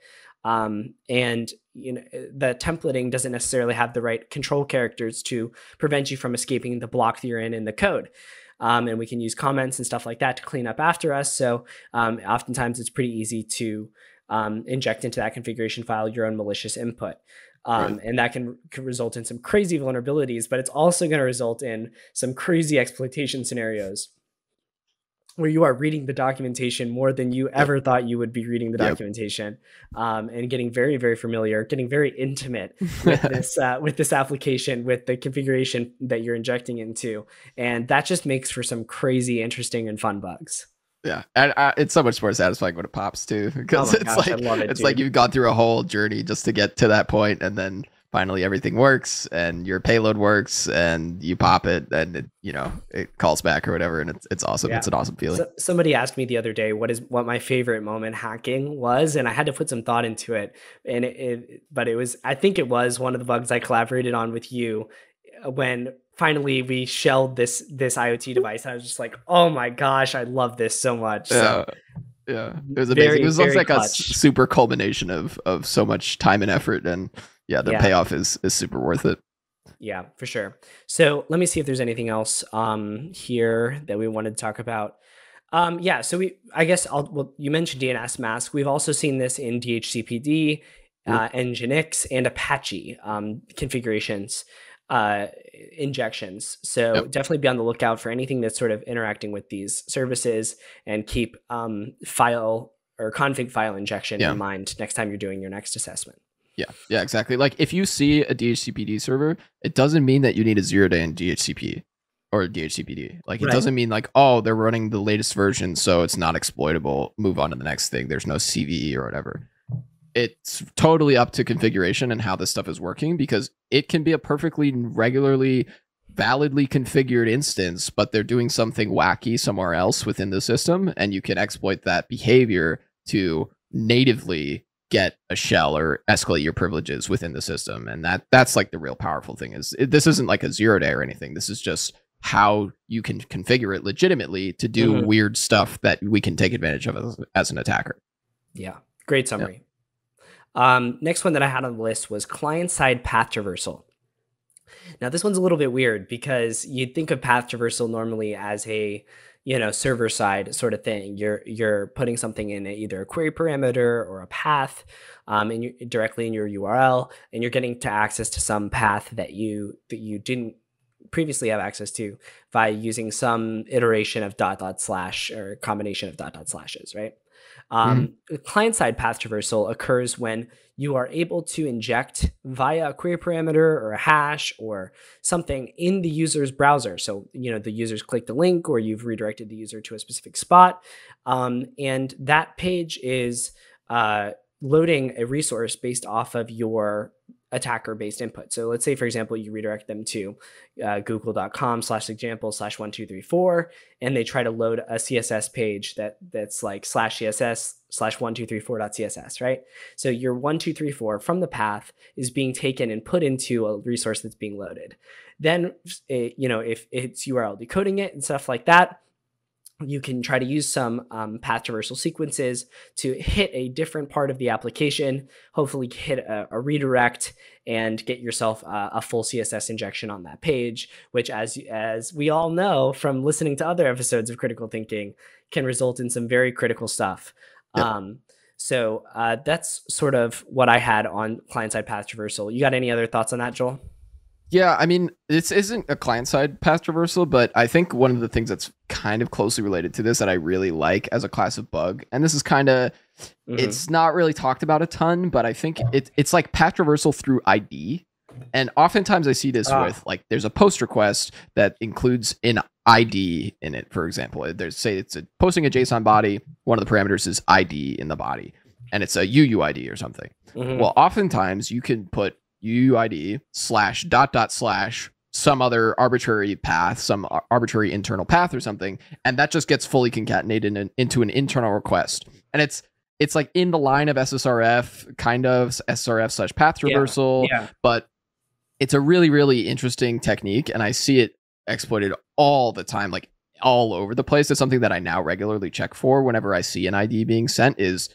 And the templating doesn't necessarily have the right control characters to prevent you from escaping the block that you're in the code. And we can use comments and stuff like that to clean up after us. So oftentimes it's pretty easy to inject into that configuration file your own malicious input. Right. And that can result in some crazy vulnerabilities, but it's also going to result in some crazy exploitation scenarios where you are reading the documentation more than you ever thought you would be reading the documentation, and getting very, very familiar, getting very intimate with this application, with the configuration that you're injecting into. And that just makes for some crazy, interesting, and fun bugs. Yeah, and it's so much more satisfying when it pops too, because it's like you've gone through a whole journey just to get to that point, and then finally everything works and your payload works and you pop it and it calls back or whatever, and it's awesome. Yeah. It's an awesome feeling. So, somebody asked me the other day what my favorite moment hacking was, and I had to put some thought into it. And I think it was one of the bugs I collaborated on with you when finally we shelled this IoT device. I was just like, oh my gosh, I love this so much. So, yeah, it was amazing. It was like a super culmination of so much time and effort, and the payoff is super worth it. Yeah, for sure. So let me see if there's anything else here that we wanted to talk about. So you mentioned DNS mask. We've also seen this in DHCPD, Nginx, and Apache configurations, injections. So definitely be on the lookout for anything that's sort of interacting with these services, and keep file or config file injection in mind next time you're doing your next assessment. Yeah, exactly. Like if you see a DHCPD server, it doesn't mean that you need a 0-day in DHCP or DHCPD. Like it doesn't mean like, oh, they're running the latest version, so it's not exploitable. Move on to the next thing. There's no CVE or whatever. It's totally up to configuration and how this stuff is working, because it can be a perfectly regularly, validly configured instance, but they're doing something wacky somewhere else within the system, and you can exploit that behavior to natively get a shell or escalate your privileges within the system. And that's like the real powerful thing. This isn't like a 0-day or anything. This is just how you can configure it legitimately to do weird stuff that we can take advantage of as an attacker. Yeah, great summary. Next one that I had on the list was client-side path traversal. Now this one's a little bit weird, because you'd think of path traversal normally as a server side sort of thing. You're putting something in either a query parameter or a path, directly in your URL, and you're getting to access to some path that you didn't previously have access to by using some iteration of dot dot slash or combination of dot dot slashes, right? Client-side path traversal occurs when you are able to inject via a query parameter or a hash or something in the user's browser. So, the user's clicked a link or you've redirected the user to a specific spot. And that page is loading a resource based off of your attacker-based input. So let's say, for example, you redirect them to google.com/example/1234, and they try to load a CSS page that's like /css/1234.css, right? So your 1234 from the path is being taken and put into a resource that's being loaded. Then, if it's URL decoding it and stuff like that, you can try to use some path traversal sequences to hit a different part of the application, hopefully hit a redirect and get yourself a full CSS injection on that page, which as we all know from listening to other episodes of Critical Thinking, can result in some very critical stuff. Yep. So that's sort of what I had on client-side path traversal. You got any other thoughts on that, Joel? Yeah, I mean, this isn't a client-side path traversal, but I think one of the things that's kind of closely related to this that I really like as a class of bug, and this is kind of, it's not really talked about a ton, but I think it's like path traversal through ID. And oftentimes I see this with, like, there's a post request that includes an ID in it, for example. There's, say it's posting a JSON body, one of the parameters is ID in the body, and it's a UUID or something. Well, oftentimes you can put UUID // some other arbitrary path, some arbitrary internal path or something, and that just gets fully concatenated into an internal request. And it's like in the line of SSRF, kind of SSRF/path traversal, but it's a really, really interesting technique, and I see it exploited all the time, like all over the place. It's something that I now regularly check for whenever I see an ID being sent is,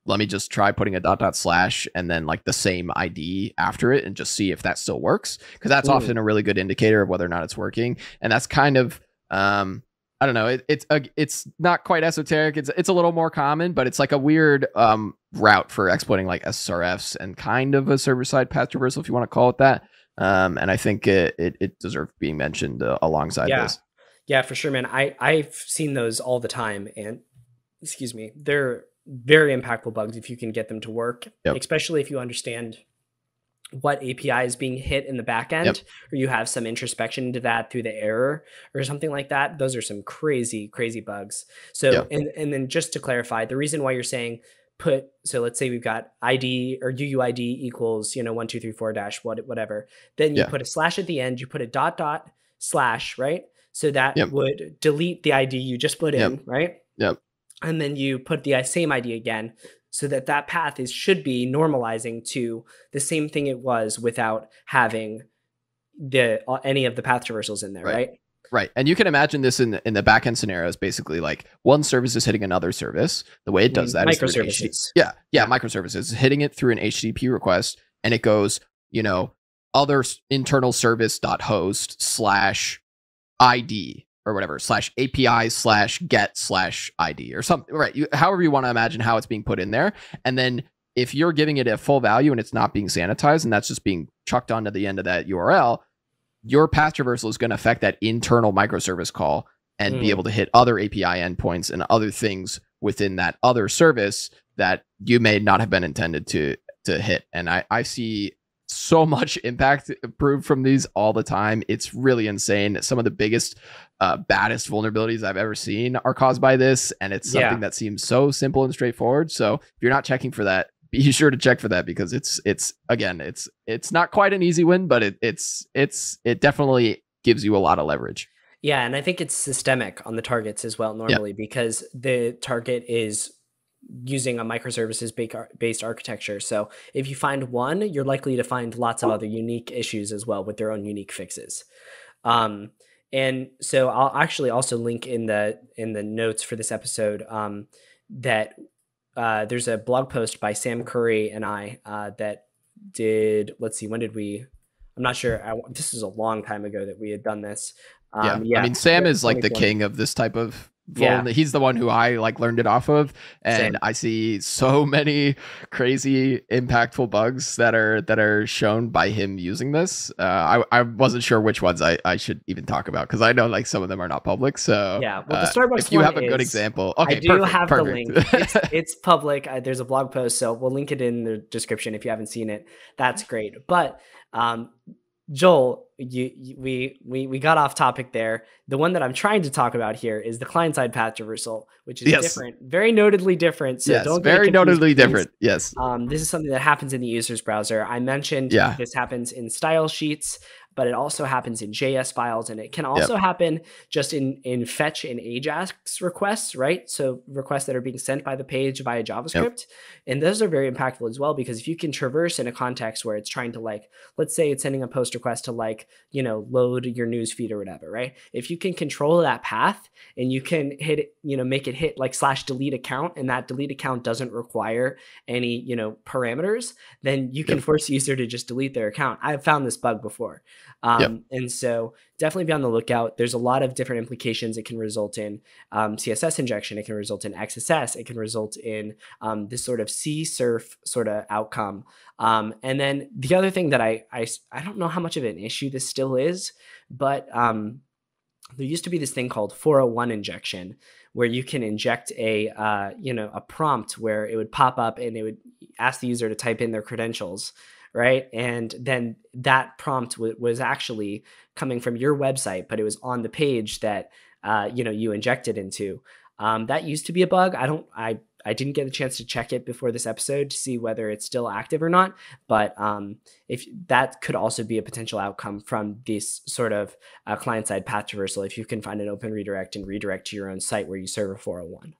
let me just try putting a // and then like the same ID after it and just see if that still works. Because that's often a really good indicator of whether or not it's working. And that's kind of, I don't know, it's not quite esoteric. It's a little more common, but it's like a weird route for exploiting like SSRFs and kind of a server-side path traversal, if you want to call it that. And I think it deserves being mentioned alongside this. Yeah, for sure, man. I've seen those all the time, and excuse me, they're very impactful bugs if you can get them to work, especially if you understand what API is being hit in the back end, or you have some introspection into that through the error or something like that. Those are some crazy, crazy bugs. So, and then just to clarify, the reason why you're saying so let's say we've got ID or UUID equals, 1234 dash whatever, then you put a slash at the end, you put a // right? So that would delete the ID you just put in, right? And then you put the same ID again, so that path should be normalizing to the same thing it was without having any of the path traversals in there, right? Right. And you can imagine this in the backend scenarios, basically like one service is hitting another service. The way it does that is microservices. Microservices. It's hitting it through an HTTP request, and it goes, other internal service.host /ID or whatever /API/get/ID or something, right? However you want to imagine how it's being put in there. And then if you're giving it a full value and it's not being sanitized and that's just being chucked onto the end of that URL, your path traversal is going to affect that internal microservice call and be able to hit other API endpoints and other things within that other service that you may not have been intended to hit. And I see so much impact improved from these all the time. It's really insane. Some of the biggest, baddest vulnerabilities I've ever seen are caused by this. And it's something that seems so simple and straightforward. So if you're not checking for that, be sure to check for that, because it's not quite an easy win, but it definitely gives you a lot of leverage. Yeah. And I think it's systemic on the targets as well, normally, because the target is using a microservices based architecture. So if you find one, you're likely to find lots of other unique issues as well with their own unique fixes. And so I'll actually also link in the notes for this episode that there's a blog post by Sam Curry and I that did, let's see, when did we, I'm not sure. This is a long time ago that we had done this. I mean, Sam is like the king of this type of He's the one who I like learned it off of, and Same. I see so many crazy impactful bugs that are shown by him using this. I wasn't sure which ones I should even talk about, because I know like some of them are not public. So yeah, well, the Starbucks if you one have a good example, okay, I do have the perfect. link. It's public. There's a blog post, so we'll link it in the description if you haven't seen it. That's great. But Joel, we got off topic there. The one that I'm trying to talk about here is the client-side path traversal, which is different, very notedly different. So don't get very notedly different. Yes. This is something that happens in the user's browser. I mentioned this happens in style sheets, but it also happens in JS files, and it can also happen just in fetch and AJAX requests, right? So requests that are being sent by the page via JavaScript. And those are very impactful as well, because if you can traverse in a context where it's trying to, like, let's say it's sending a post request to, like, load your news feed or whatever, right? If you can control that path and you can hit it, make it hit like /delete account, and that delete account doesn't require any, parameters, then you can force the user to just delete their account. I've found this bug before. And so definitely be on the lookout. There's a lot of different implications. It can result in CSS injection. It can result in XSS. It can result in this sort of CSRF sort of outcome. And then the other thing that I don't know how much of an issue this still is, but there used to be this thing called 401 injection, where you can inject a prompt where it would pop up and it would ask the user to type in their credentials. Right. And then that prompt was actually coming from your website, but it was on the page that, you injected into. That used to be a bug. I didn't get a chance to check it before this episode to see whether it's still active or not. But if that could also be a potential outcome from this sort of client-side path traversal, if you can find an open redirect and redirect to your own site where you serve a 401.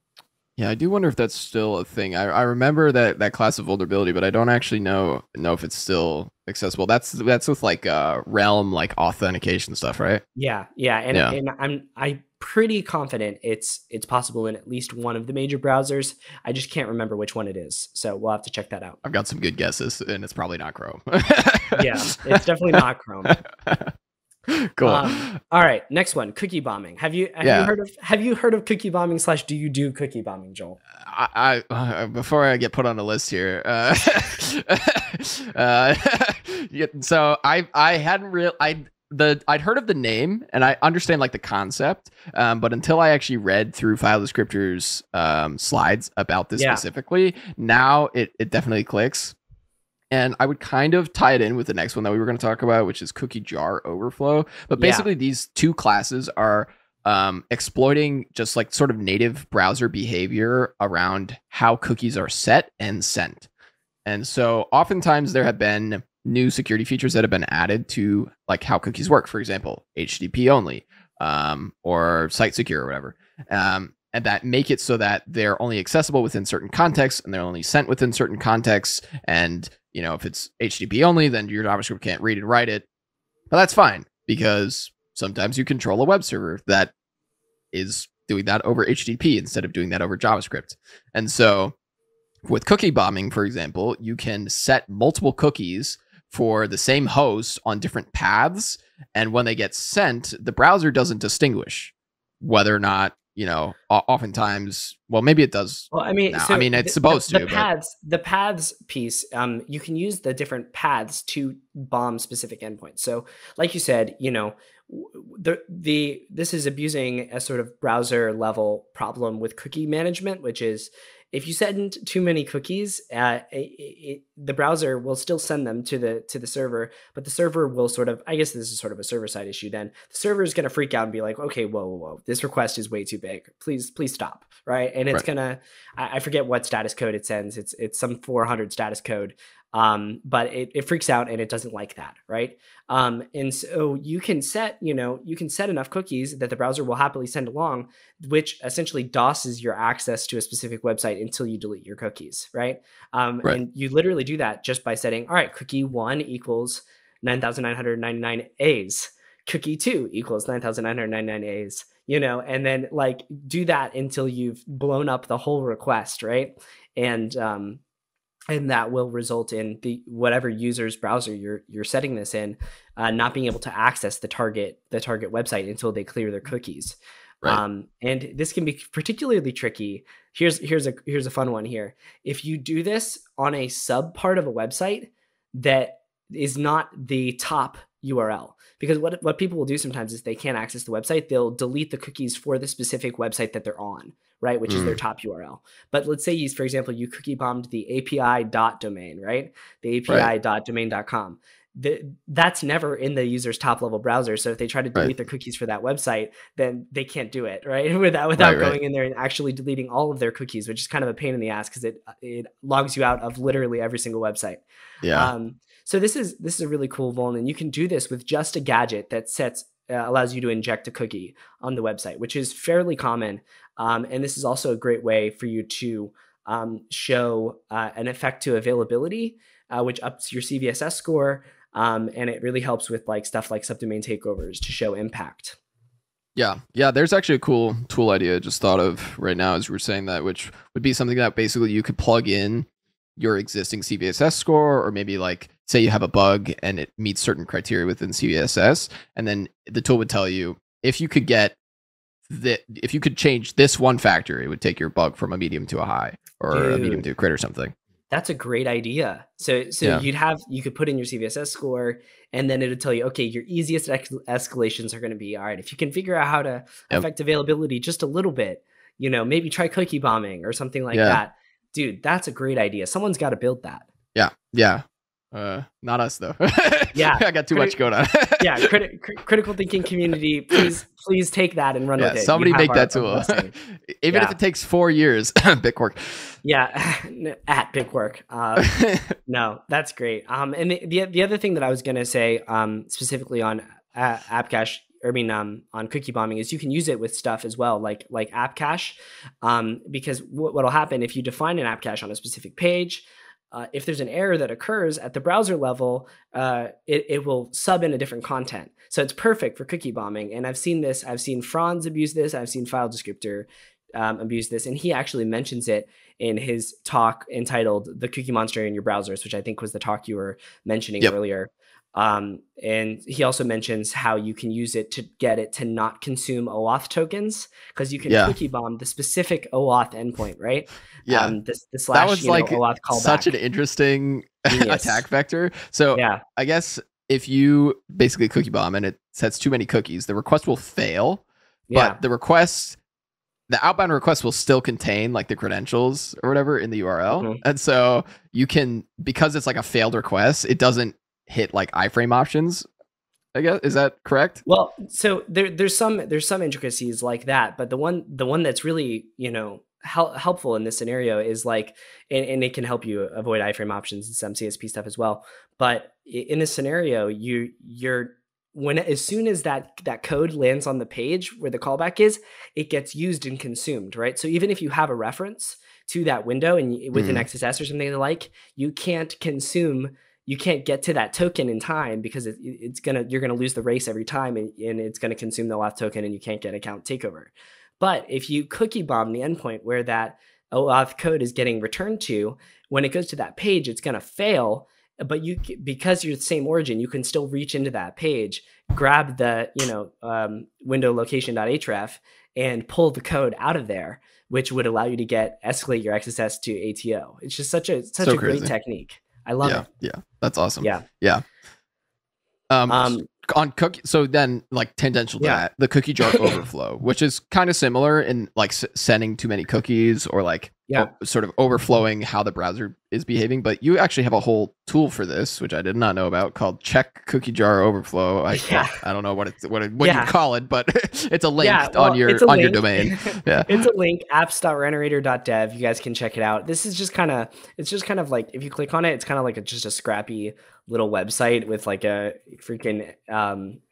Yeah, I do wonder if that's still a thing. I remember that class of vulnerability, but I don't actually know if it's still accessible. That's with like Realm, like authentication stuff, right? Yeah, and I'm pretty confident it's possible in at least one of the major browsers. I just can't remember which one it is, so we'll have to check that out. I've got some good guesses, and it's probably not Chrome. Yeah, it's definitely not Chrome. Cool. All right, next one, cookie bombing. Have you heard of cookie bombing / do you do cookie bombing, Joel? I before I get put on the list here, so I hadn't I'd heard of the name and I understand like the concept, but until I actually read through file descriptors slides about this specifically, now it definitely clicks. And I would kind of tie it in with the next one that we were going to talk about, which is cookie jar overflow. But basically, these two classes are exploiting just like sort of native browser behavior around how cookies are set and sent. And so oftentimes there have been new security features that have been added to like how cookies work. For example, HTTP only or site secure or whatever. And that make it so that they're only accessible within certain contexts and they're only sent within certain contexts. And if it's HTTP only, then your JavaScript can't read and write it. But that's fine, because sometimes you control a web server that is doing that over HTTP instead of doing that over JavaScript. And so with cookie bombing, for example, you can set multiple cookies for the same host on different paths. And when they get sent, the browser doesn't distinguish whether or not, oftentimes, well, maybe it does. Well, I mean, it's supposed to. The paths piece, you can use the different paths to bomb specific endpoints. So, like you said, this is abusing a sort of browser level problem with cookie management, which is if you send too many cookies, the browser will still send them to the server, but the server will sort of, I guess this is sort of a server side issue. Then the server is going to freak out and be like, okay, whoa, this request is way too big. Please stop, right? And it's gonna, I forget what status code it sends. It's some 400 status code. But it freaks out and it doesn't like that, right? And so you can set enough cookies that the browser will happily send along, which essentially DOSes your access to a specific website until you delete your cookies, right? And you literally do that just by setting, all right, cookie 1 equals 9,999 A's, cookie 2 equals 9,999 A's, and then like do that until you've blown up the whole request, right? And that will result in the whatever user's browser you're setting this in not being able to access the target website until they clear their cookies. And this can be particularly tricky. Here's a fun one here. If you do this on a sub part of a website that is not the top URL, because what people will do sometimes is they can't access the website, they'll delete the cookies for the specific website that they're on, right? Which is their top URL. But let's say for example, you cookie bombed the API.domain, right? The API.domain.com. That's never in the user's top level browser. So if they try to delete their cookies for that website, then they can't do it, right? Without going in there and actually deleting all of their cookies, which is kind of a pain in the ass because it logs you out of literally every single website. Yeah. So this is a really cool vuln, and you can do this with just a gadget that allows you to inject a cookie on the website, which is fairly common. And this is also a great way for you to show an effect to availability, which ups your CVSS score. And it really helps with stuff like subdomain takeovers to show impact. Yeah. There's actually a cool tool idea I just thought of right now as we were saying that, which would be something that basically you could plug in your existing CVSS score, or maybe say you have a bug and it meets certain criteria within CVSS, and then the tool would tell you if you could change this one factor, it would take your bug from a medium to a high, or a medium to a crit or something. That's a great idea. So you could put in your CVSS score, and then it would tell you, okay, your easiest escalations are going to be, all right, if you can figure out how to affect availability just a little bit, maybe try cookie bombing or something like that. Dude, that's a great idea. Someone's got to build that. Yeah. Not us though. Yeah, I got too much going on. Yeah, critical thinking community, please take that and run with it. Somebody make that tool, even if it takes 4 years. Bitwork. Yeah, at Bitwork. No, that's great. And the other thing that I was gonna say, specifically on app cache, on cookie bombing, is you can use it with stuff as well, like app cache, because what'll happen if you define an app cache on a specific page, if there's an error that occurs at the browser level, it will sub in a different content. So it's perfect for cookie bombing. And I've seen this. I've seen Franz abuse this. I've seen File Descriptor abuse this. And he actually mentions it in his talk entitled "The Cookie Monster in Your Browsers," which I think was the talk you were mentioning earlier. And he also mentions how you can use it to get it to not consume OAuth tokens, because you can cookie bomb the specific OAuth endpoint, right? Yeah, the slash, that was OAuth callback. Such an interesting attack vector. So I guess if you basically cookie bomb and it sets too many cookies, the request will fail, but the outbound request will still contain the credentials or whatever in the URL. And so you can, because it's a failed request, it doesn't hit iframe options, I guess. Is that correct? Well, so there's some intricacies like that, but the one that's really helpful in this scenario is and it can help you avoid iframe options and some CSP stuff as well. But in this scenario, as soon as that code lands on the page where the callback is, it gets used and consumed, right? So even if you have a reference to that window and with an XSS or something you can't get to that token in time, because you're gonna lose the race every time, and it's gonna consume the OAuth token, and you can't get account takeover. But if you cookie bomb the endpoint where that OAuth code is getting returned to, when it goes to that page, it's gonna fail. But because you're the same origin, you can still reach into that page, grab the window location.href, and pull the code out of there, which would allow you to escalate your XSS to ATO. It's just such a great technique. I love it. Yeah, that's awesome. Yeah. On cookie, so then tangential to that, the cookie jar overflow, which is kind of similar in sending too many cookies, or sort of overflowing how the browser is behaving. But you actually have a whole tool for this, which I did not know about, called check cookie jar overflow. I don't know what you call it, but it's a link on your domain. Yeah, it's a link, apps.renerator.dev. You guys can check it out. This is just kind of if you click on it, it's kind of just a scrappy little website with a freaking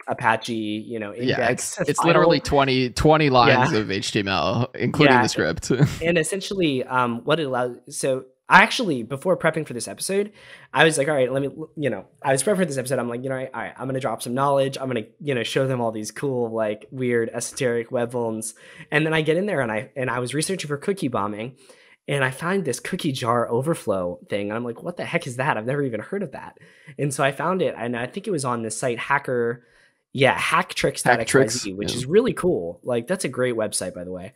Apache index. It's literally 20 lines of HTML, including the script. And essentially what it allows, so I actually, before prepping for this episode, I was all right, I was prepping for this episode. I'm all right, I'm going to drop some knowledge. I'm going to, show them all these cool, weird esoteric web vulns. And then I get in there and I was researching for cookie bombing, and I find this cookie jar overflow thing. And I'm like, what the heck is that? I've never even heard of that. And so I found it, and I think it was on this site Yeah, Hack tricks, hacktricks.xyz, which is really cool. Like, that's a great website, by the way.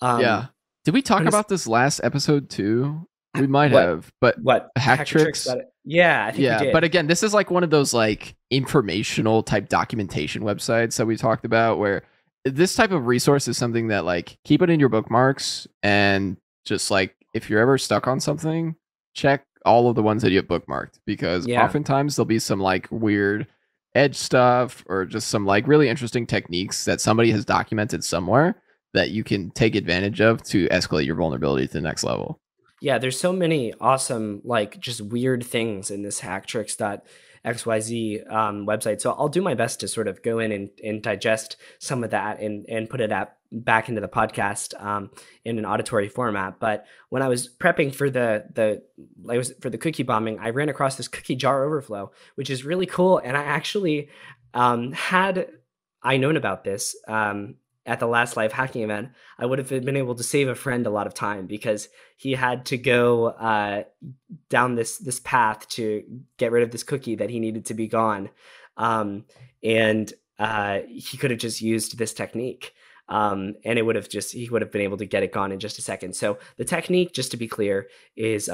Yeah. Did we talk about this last episode too? We might have, but hack tricks. Yeah, I think we did. But again, this is like one of those like informational type documentation websites that we talked about, where this type of resource is something that like keep it in your bookmarks, and just like if you're ever stuck on something, check all of the ones that you have bookmarked, because oftentimes there'll be some like weird edge stuff or just some like really interesting techniques that somebody has documented somewhere that you can take advantage of to escalate your vulnerability to the next level. Yeah, there's so many awesome, like, just weird things in this hacktricks.xyz website. So I'll do my best to sort of go in and digest some of that and put it back into the podcast in an auditory format. But when I was prepping for for the cookie bombing, I ran across this cookie jar overflow, which is really cool. And I actually had I known about this at the last live hacking event, I would have been able to save a friend a lot of time, because he had to go down this path to get rid of this cookie that he needed to be gone. And he could have just used this technique. And he would have been able to get it gone in just a second. So the technique, just to be clear, is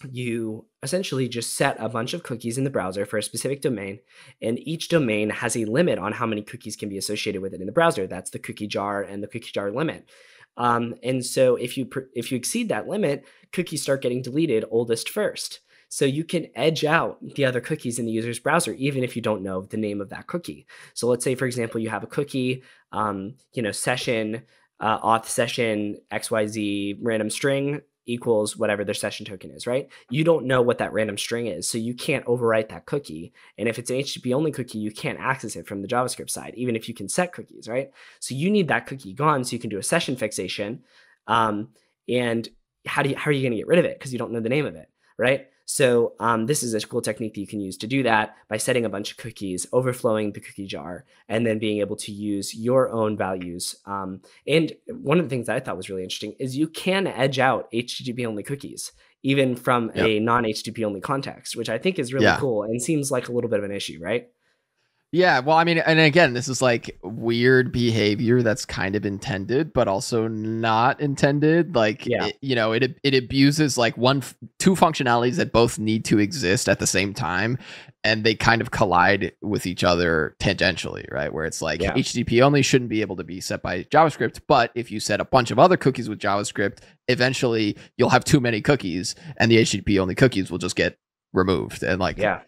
you essentially just set a bunch of cookies in the browser for a specific domain, and each domain has a limit on how many cookies can be associated with it in the browser. That's the cookie jar and the cookie jar limit. And so if you exceed that limit, cookies start getting deleted oldest first. So you can edge out the other cookies in the user's browser, even if you don't know the name of that cookie. So let's say, for example, you have a cookie, session, auth session, XYZ random string equals whatever their session token is, right? You don't know what that random string is, so you can't overwrite that cookie. And if it's an HTTP only cookie, you can't access it from the JavaScript side, even if you can set cookies, right? So you need that cookie gone so you can do a session fixation. And how are you going to get rid of it? Because you don't know the name of it, right? So this is a cool technique that you can use to do that by setting a bunch of cookies, overflowing the cookie jar, and then being able to use your own values. And one of the things that I thought was really interesting is you can edge out HTTP only cookies, even from a non-HTTP only context, which I think is really cool and seems like a little bit of an issue, right? Yeah, well, I mean, and again, this is like weird behavior that's kind of intended, but also not intended. Like, it abuses like two functionalities that both need to exist at the same time, and they kind of collide with each other tangentially, right? Where it's like HTTP only shouldn't be able to be set by JavaScript, but if you set a bunch of other cookies with JavaScript, eventually you'll have too many cookies, and the HTTP only cookies will just get removed, and like, that.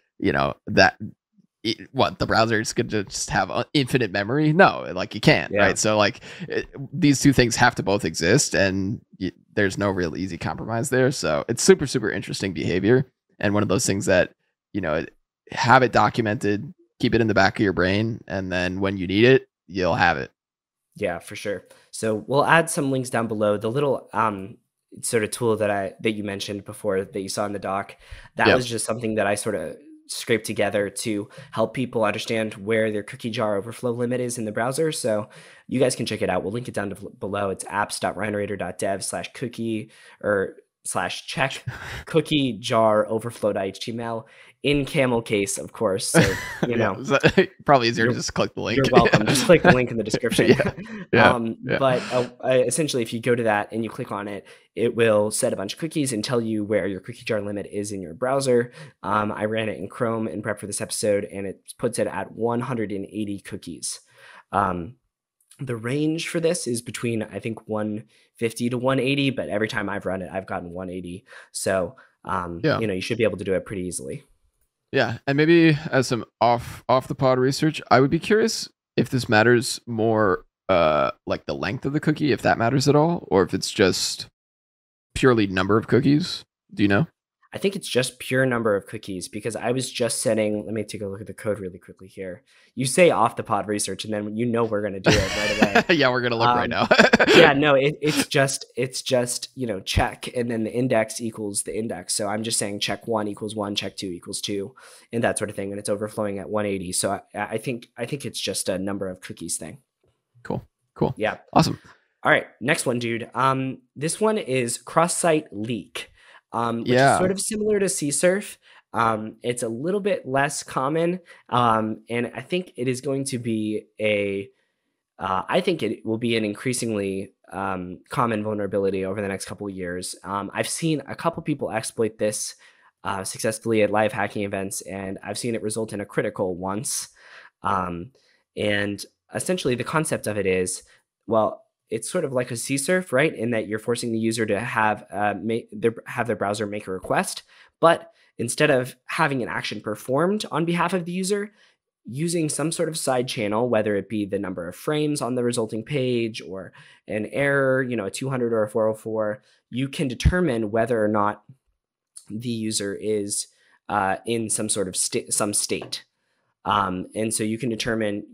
The browser is going to just have infinite memory? No, like you can't, right? So like these two things have to both exist, and there's no real easy compromise there. So it's super, super interesting behavior, and one of those things that, have it documented, keep it in the back of your brain, and then when you need it, you'll have it. Yeah, for sure. So we'll add some links down below. The little sort of tool that you mentioned before that you saw in the doc, that was just something that I sort of scrape together to help people understand where their cookie jar overflow limit is in the browser. So you guys can check it out. We'll link it down below. It's apps.rhinerator.dev/cookie or /check cookie jar overflow.html in camel case, of course. So, probably easier to just click the link. You're welcome. Just click the link in the description. But essentially, if you go to that and you click on it, it will set a bunch of cookies and tell you where your cookie jar limit is in your browser. I ran it in Chrome in prep for this episode, and it puts it at 180 cookies. The range for this is between, I think, 150 to 180, but every time I've run it, I've gotten 180. So, you should be able to do it pretty easily. Yeah, and maybe as some off the pod research, I would be curious if this matters more, like the length of the cookie, if that matters at all, or if it's just purely number of cookies. Do you know? I think it's just pure number of cookies, because I was just setting, let me take a look at the code really quickly here. You say off the pod research, and then we're going to do it right away. Yeah, we're going to look right now. It's just, check, and then the index equals the index. So I'm just saying check 1 equals 1, check 2 equals 2, and that sort of thing. And it's overflowing at 180. So I think it's just a number of cookies thing. Cool. Yeah. Awesome. All right. Next one, dude. This one is cross-site leak. Which is sort of similar to CSurf. It's a little bit less common, and I think it is going to be I think it will be an increasingly common vulnerability over the next couple of years. I've seen a couple people exploit this successfully at live hacking events, and I've seen it result in a critical once. And essentially, the concept of it is, well, it's sort of like a CSRF, right? In that you're forcing the user to have their browser make a request, but instead of having an action performed on behalf of the user, using some sort of side channel, whether it be the number of frames on the resulting page or an error, a 200 or a 404, you can determine whether or not the user is in some sort of state. And so you can determine,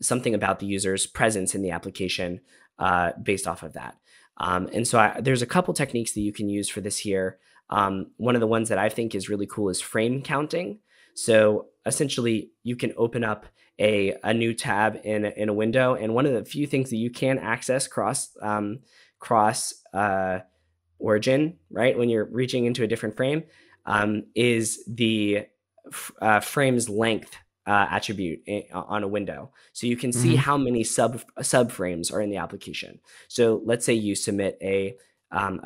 something about the user's presence in the application based off of that. And so there's a couple techniques that you can use for this here. One of the ones that I think is really cool is frame counting. So essentially, you can open up a new tab in a window, and one of the few things that you can access cross origin, right, when you're reaching into a different frame, is the frame's length attribute on a window. So you can see how many subframes are in the application. So let's say you submit a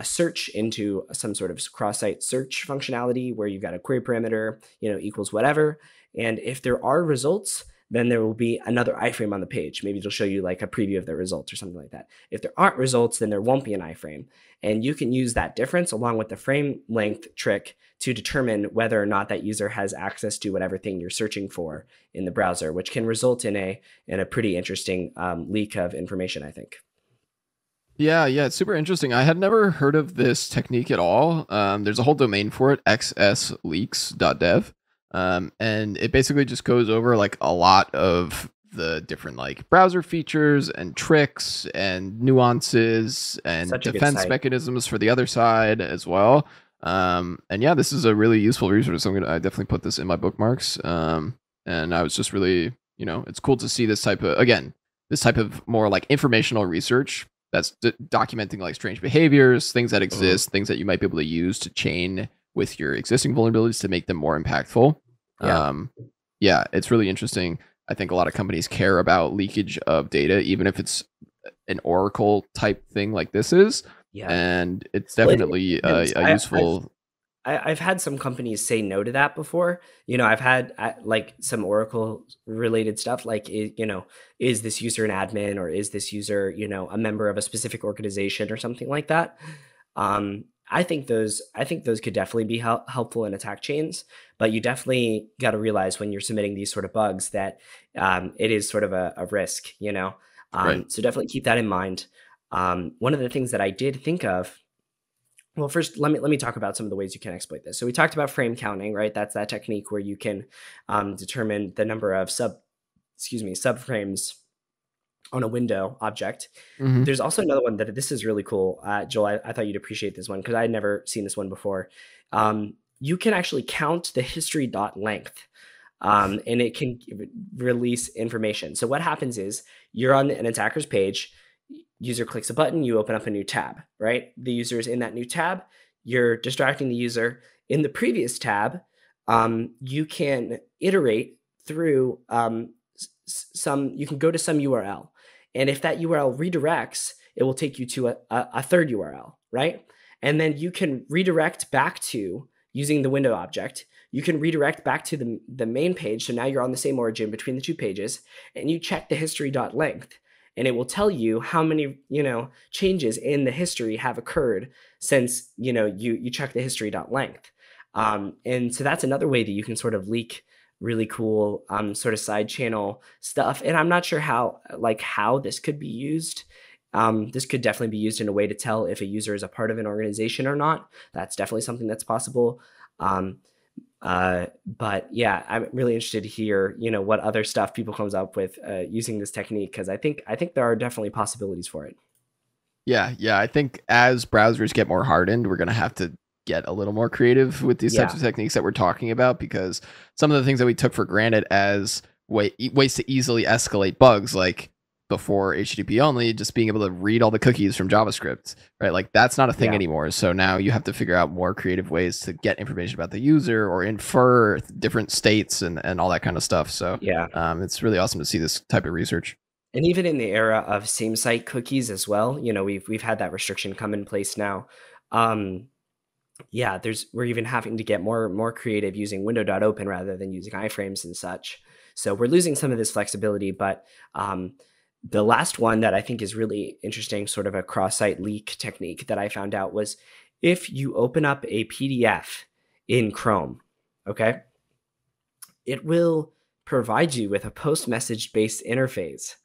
search into some sort of cross-site search functionality where you've got a query parameter, equals whatever. And if there are results, then there will be another iframe on the page. Maybe it'll show you like a preview of the results or something like that. If there aren't results, then there won't be an iframe. And you can use that difference along with the frame length trick to determine whether or not that user has access to whatever thing you're searching for in the browser, which can result in a pretty interesting leak of information, I think. Yeah, it's super interesting. I had never heard of this technique at all. There's a whole domain for it, XSleaks.dev. And it basically just goes over like a lot of the different like browser features and tricks and nuances and defense mechanisms for the other side as well. And yeah, this is a really useful resource. I definitely put this in my bookmarks. And I was just really, it's cool to see this type of more like informational research that's documenting like strange behaviors, things that exist, things that you might be able to use to chain with your existing vulnerabilities to make them more impactful. Yeah, it's really interesting. I think a lot of companies care about leakage of data, even if it's an Oracle type thing like this is. Yeah. And it's definitely a useful... I've had some companies say no to that before. I've had like some Oracle related stuff like, is this user an admin, or is this user, a member of a specific organization or something like that? I think those could definitely be helpful in attack chains, but you definitely got to realize when you're submitting these sort of bugs that it is sort of a risk, Right. So definitely keep that in mind. One of the things that I did think of, well, first, let me talk about some of the ways you can exploit this. So we talked about frame counting, right? That's that technique where you can determine the number of subframes on a window object. There's also another one that this is really cool. Joel, I thought you'd appreciate this one because I had never seen this one before. You can actually count the history.length, and it can release information. So what happens is you're on an attacker's page, user clicks a button, you open up a new tab, right? The user is in that new tab, you're distracting the user. In the previous tab, you can iterate through you can go to some URL. And if that URL redirects, it will take you to a third URL, right? And then you can redirect back to, using the window object, you can redirect back to the main page. So now you're on the same origin between the two pages, and you check the history.length, and it will tell you how many, changes in the history have occurred since, you check the history.length. And so that's another way that you can sort of leak really cool sort of side channel stuff. And I'm not sure how this could be used. This could definitely be used in a way to tell if a user is a part of an organization or not. That's definitely something that's possible. But yeah, I'm really interested to hear, what other stuff people comes up with using this technique, because I think there are definitely possibilities for it. Yeah. I think as browsers get more hardened, we're going to have to get a little more creative with these types of techniques that we're talking about, because some of the things that we took for granted as ways to easily escalate bugs, like before HTTP only, just being able to read all the cookies from JavaScript, right? Like that's not a thing anymore. So now you have to figure out more creative ways to get information about the user or infer different states and all that kind of stuff. So it's really awesome to see this type of research. And even in the era of same site cookies as well, you know, we've had that restriction come in place now. Yeah, we're even having to get more creative using window.open rather than using iframes and such. So we're losing some of this flexibility, but the last one that I think is really interesting, sort of a cross-site leak technique that I found out, was if you open up a PDF in Chrome, okay, it will provide you with a post message based interface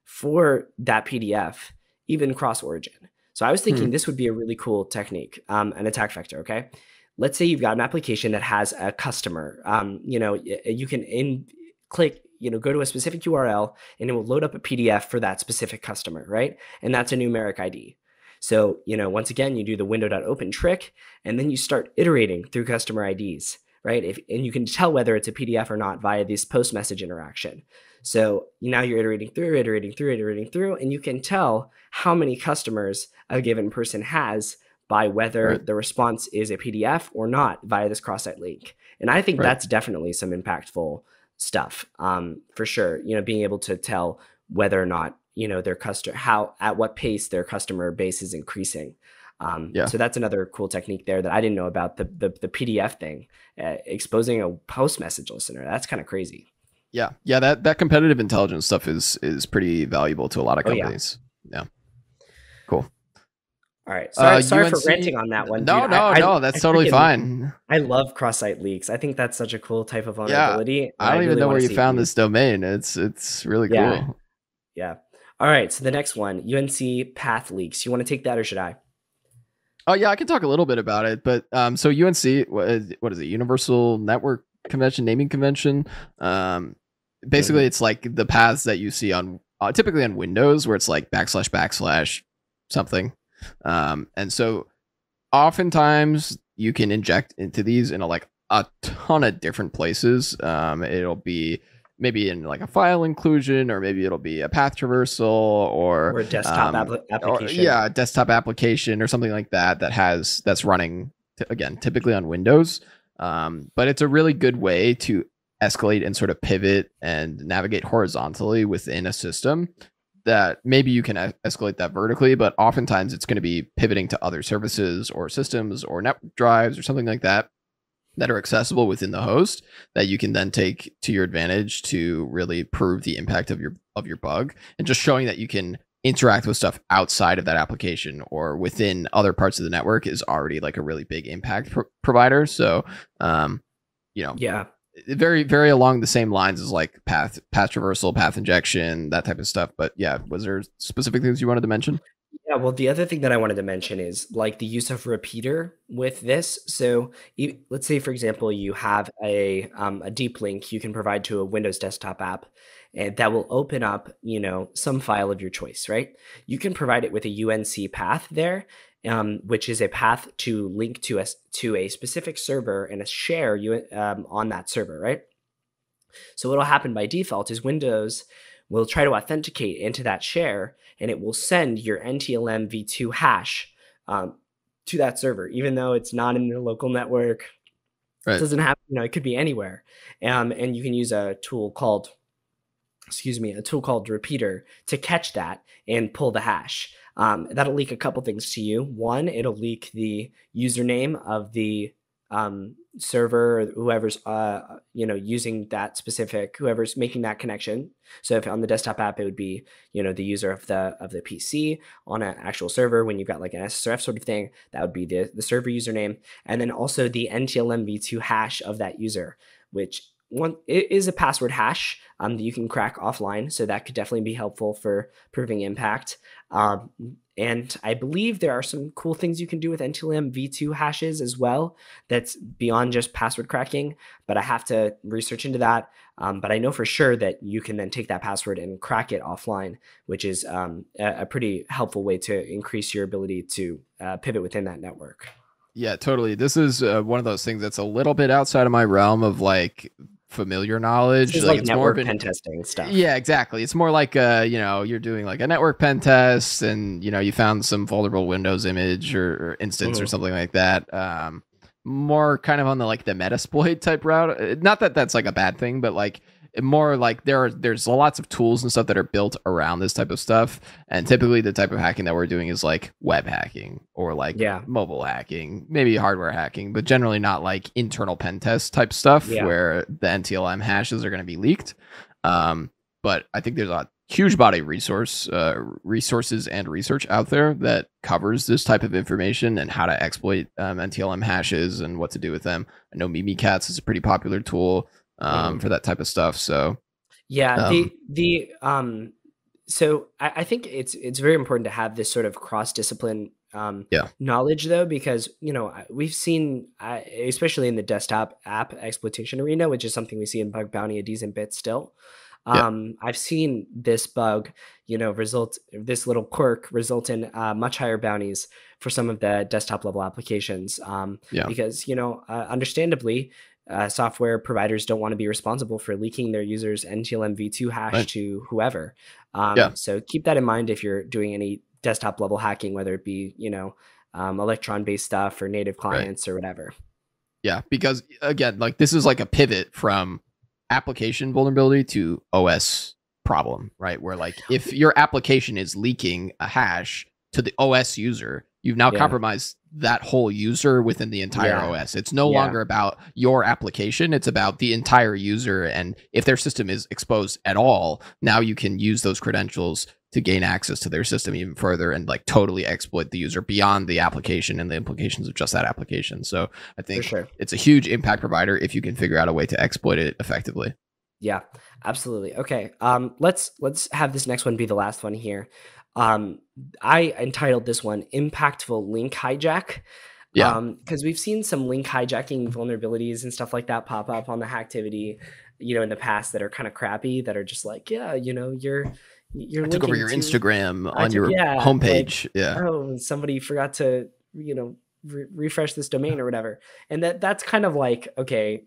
for that PDF, even cross-origin. So I was thinking this would be a really cool technique, an attack vector, okay? Let's say you've got an application that has a customer. You know, you can click, you know, go to a specific URL and it will load up a PDF for that specific customer, right? And that's a numeric ID. So, you know, once again, you do the window.open trick, and then you start iterating through customer IDs, right? And you can tell whether it's a PDF or not via this post message interaction. So now you're iterating through, and you can tell how many customers a given person has by whether the response is a PDF or not via this cross-site link. And I think that's definitely some impactful stuff, for sure. You know, being able to tell whether or not, you know, their at what pace their customer base is increasing. So that's another cool technique there that I didn't know about, the PDF thing, exposing a post message listener. That's kind of crazy. Yeah. That competitive intelligence stuff is pretty valuable to a lot of companies. Yeah. Cool. All right. Sorry for ranting on that one. No, that's totally fine. I love cross-site leaks. I think that's such a cool type of vulnerability. Yeah. I don't even know where you found this domain. It's really cool. Yeah. All right. So the next one, UNC Path leaks. You want to take that or should I? Oh yeah, I can talk a little bit about it. But so UNC, what is it? Universal Network Convention, naming convention. Basically, it's like the paths that you see on typically on Windows, where it's like // something. And so oftentimes you can inject into these in a ton of different places. It'll be maybe in like a file inclusion, or maybe it'll be a path traversal, or a desktop application. A desktop application or something like that that's running again typically on Windows. But it's a really good way to escalate and sort of pivot and navigate horizontally within a system. That maybe you can escalate that vertically, but oftentimes it's going to be pivoting to other services or systems or network drives or something like that are accessible within the host that you can then take to your advantage to really prove the impact of your bug, and just showing that you can interact with stuff outside of that application or within other parts of the network is already like a really big impact provider. So, very, very along the same lines as like path traversal, path injection, that type of stuff. But yeah, was there specific things you wanted to mention? Yeah, well, the other thing that I wanted to mention is like the use of repeater with this. So let's say, for example, you have a deep link you can provide to a Windows desktop app, and that will open up, you know, some file of your choice, right? You can provide it with a UNC path there, which is a path to link to a specific server and a share on that server, right? So what'll happen by default is Windows will try to authenticate into that share, and it will send your NTLM v2 hash to that server, even though it's not in the local network. Right. It doesn't happen, you know, it could be anywhere. And you can use a tool called Repeater to catch that and pull the hash. That'll leak a couple things to you. One, it'll leak the username of the server, or whoever's using that specific, whoever's making that connection. So if on the desktop app, it would be, you know, the user of the PC. On an actual server, when you've got like an SSRF sort of thing, that would be the server username, and then also the NTLM v2 hash of that user, which it is a password hash that you can crack offline. So that could definitely be helpful for proving impact. And I believe there are some cool things you can do with NTLM v2 hashes as well. That's beyond just password cracking, but I have to research into that. But I know for sure that you can then take that password and crack it offline, which is a pretty helpful way to increase your ability to pivot within that network. Yeah, totally. This is one of those things that's a little bit outside of my realm of like familiar knowledge. This is like it's network more pen testing stuff. Yeah, exactly. It's more like you're doing like a network pen test, and you found some vulnerable Windows image or instance or something like that. More kind of on the like the Metasploit type route. Not that that's like a bad thing, but like more like there's lots of tools and stuff that are built around this type of stuff, and typically the type of hacking that we're doing is like web hacking or like mobile hacking, maybe hardware hacking, but generally not like internal pen test type stuff where the NTLM hashes are going to be leaked. But I think there's a huge body of resources and research out there that covers this type of information and how to exploit NTLM hashes and what to do with them. I know Mimikatz is a pretty popular tool for that type of stuff. So so I think it's very important to have this sort of cross-discipline knowledge, though, because we've seen, especially in the desktop app exploitation arena, which is something we see in bug bounty a decent bit still. I've seen this bug, this little quirk result in much higher bounties for some of the desktop level applications. Because understandably, software providers don't want to be responsible for leaking their users' NTLM v2 hash to whoever. So keep that in mind if you're doing any desktop level hacking, whether it be Electron based stuff or native clients or whatever. Yeah, because again, like this is like a pivot from application vulnerability to OS problem, right? Where like if your application is leaking a hash to the OS user, you've now compromised that whole user within the entire OS. It's no longer about your application. It's about the entire user. And if their system is exposed at all, now you can use those credentials to gain access to their system even further and like totally exploit the user beyond the application and the implications of just that application. So I think it's a huge impact provider if you can figure out a way to exploit it effectively. Yeah, absolutely. Okay. Let's have this next one be the last one here. I entitled this one Impactful Link Hijack. Because we've seen some link hijacking vulnerabilities and stuff like that pop up on the Hacktivity, in the past that are kind of crappy, that are just like, you're took over your Instagram on your homepage. Oh, somebody forgot to, refresh this domain or whatever. And that's kind of like, okay,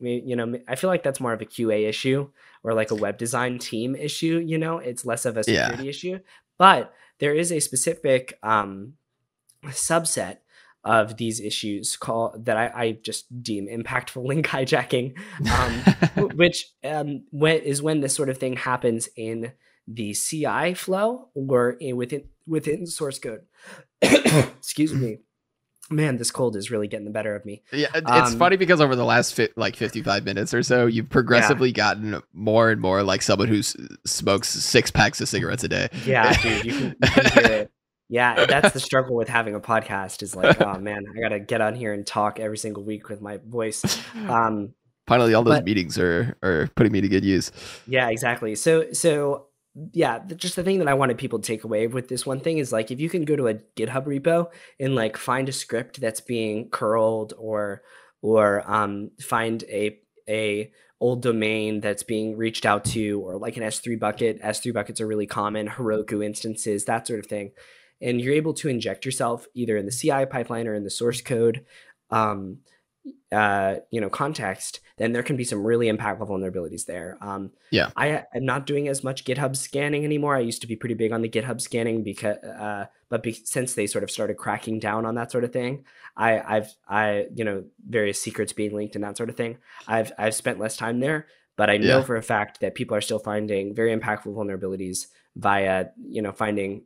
I feel like that's more of a QA issue or like a web design team issue. It's less of a security issue, but there is a specific subset of these issues that I just deem impactful link hijacking, which is when this sort of thing happens in the CI flow or within source code. Excuse me. Man, this cold is really getting the better of me. Yeah, it's funny because over the last 55 minutes or so, you've progressively gotten more and more like someone who smokes 6 packs of cigarettes a day. Yeah, dude, you can hear it. Yeah, that's the struggle with having a podcast is like, oh man, I got to get on here and talk every single week with my voice. Finally, all those meetings are putting me to good use. Yeah, exactly. So yeah, just the thing that I wanted people to take away with this one thing is like, if you can go to a GitHub repo and like find a script that's being curled or find a old domain that's being reached out to, or like an S3 bucket. S3 buckets are really common, Heroku instances, that sort of thing. And you're able to inject yourself either in the CI pipeline or in the source code, context, then there can be some really impactful vulnerabilities there. I am not doing as much GitHub scanning anymore. I used to be pretty big on the GitHub scanning since they sort of started cracking down on that sort of thing, I've various secrets being leaked and that sort of thing. I've spent less time there, but I know for a fact that people are still finding very impactful vulnerabilities via, finding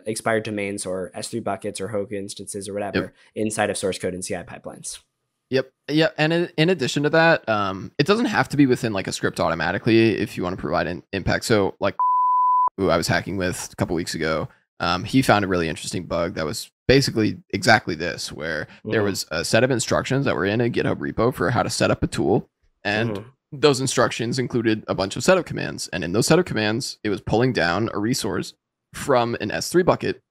expired domains or S3 buckets or Heroku instances or whatever inside of source code and CI pipelines. Yep. Yeah. And in addition to that, it doesn't have to be within like a script automatically if you want to provide an impact. So like who I was hacking with a couple weeks ago, he found a really interesting bug that was basically exactly this, where there was a set of instructions that were in a GitHub repo for how to set up a tool. And those instructions included a bunch of setup commands. And in those setup commands, it was pulling down a resource from an S3 bucket.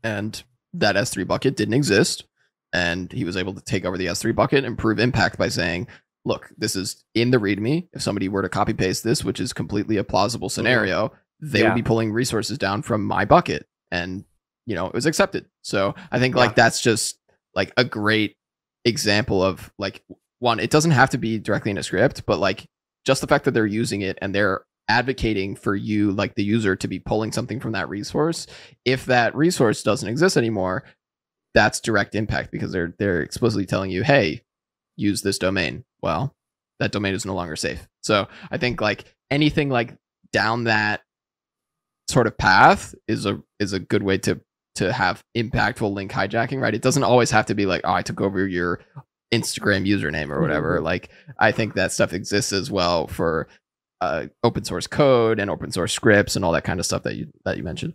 And that S3 bucket didn't exist. And he was able to take over the S3 bucket and prove impact by saying, look, this is in the README. If somebody were to copy paste this, which is completely a plausible scenario, they would be pulling resources down from my bucket. And, it was accepted. So I think like that's just like a great example of like one, it doesn't have to be directly in a script, but like just the fact that they're using it and they're advocating for you, like the user, to be pulling something from that resource. If that resource doesn't exist anymore, that's direct impact because they're explicitly telling you, hey, use this domain. Well, that domain is no longer safe. So I think like anything like down that sort of path is a good way to have impactful link hijacking, right? It doesn't always have to be like, oh, I took over your Instagram username or whatever. Mm-hmm. Like, I think that stuff exists as well for open source code and open source scripts and all that kind of stuff that you mentioned.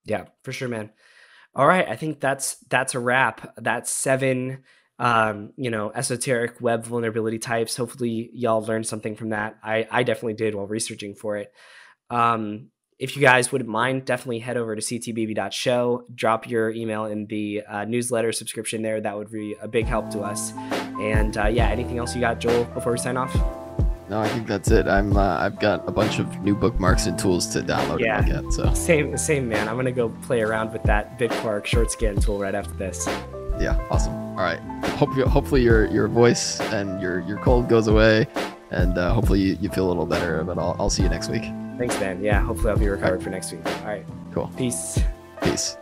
Yeah, for sure, man. All right, I think that's a wrap. That's 7 esoteric web vulnerability types. Hopefully y'all learned something from that. I definitely did while researching for it. If you guys wouldn't mind, definitely head over to ctbb.show, drop your email in the newsletter subscription there. That would be a big help to us. And yeah, anything else you got, Joel, before we sign off? No, I think that's it. I've got a bunch of new bookmarks and tools to download. Yeah, and get, so same man. I'm gonna go play around with that Bitquark Shortscan tool right after this. Yeah, awesome. All right. Hopefully your voice and your cold goes away, and hopefully you feel a little better. But I'll see you next week. Thanks, man. Yeah, hopefully I'll be recovered for next week. All right. Cool. Peace. Peace.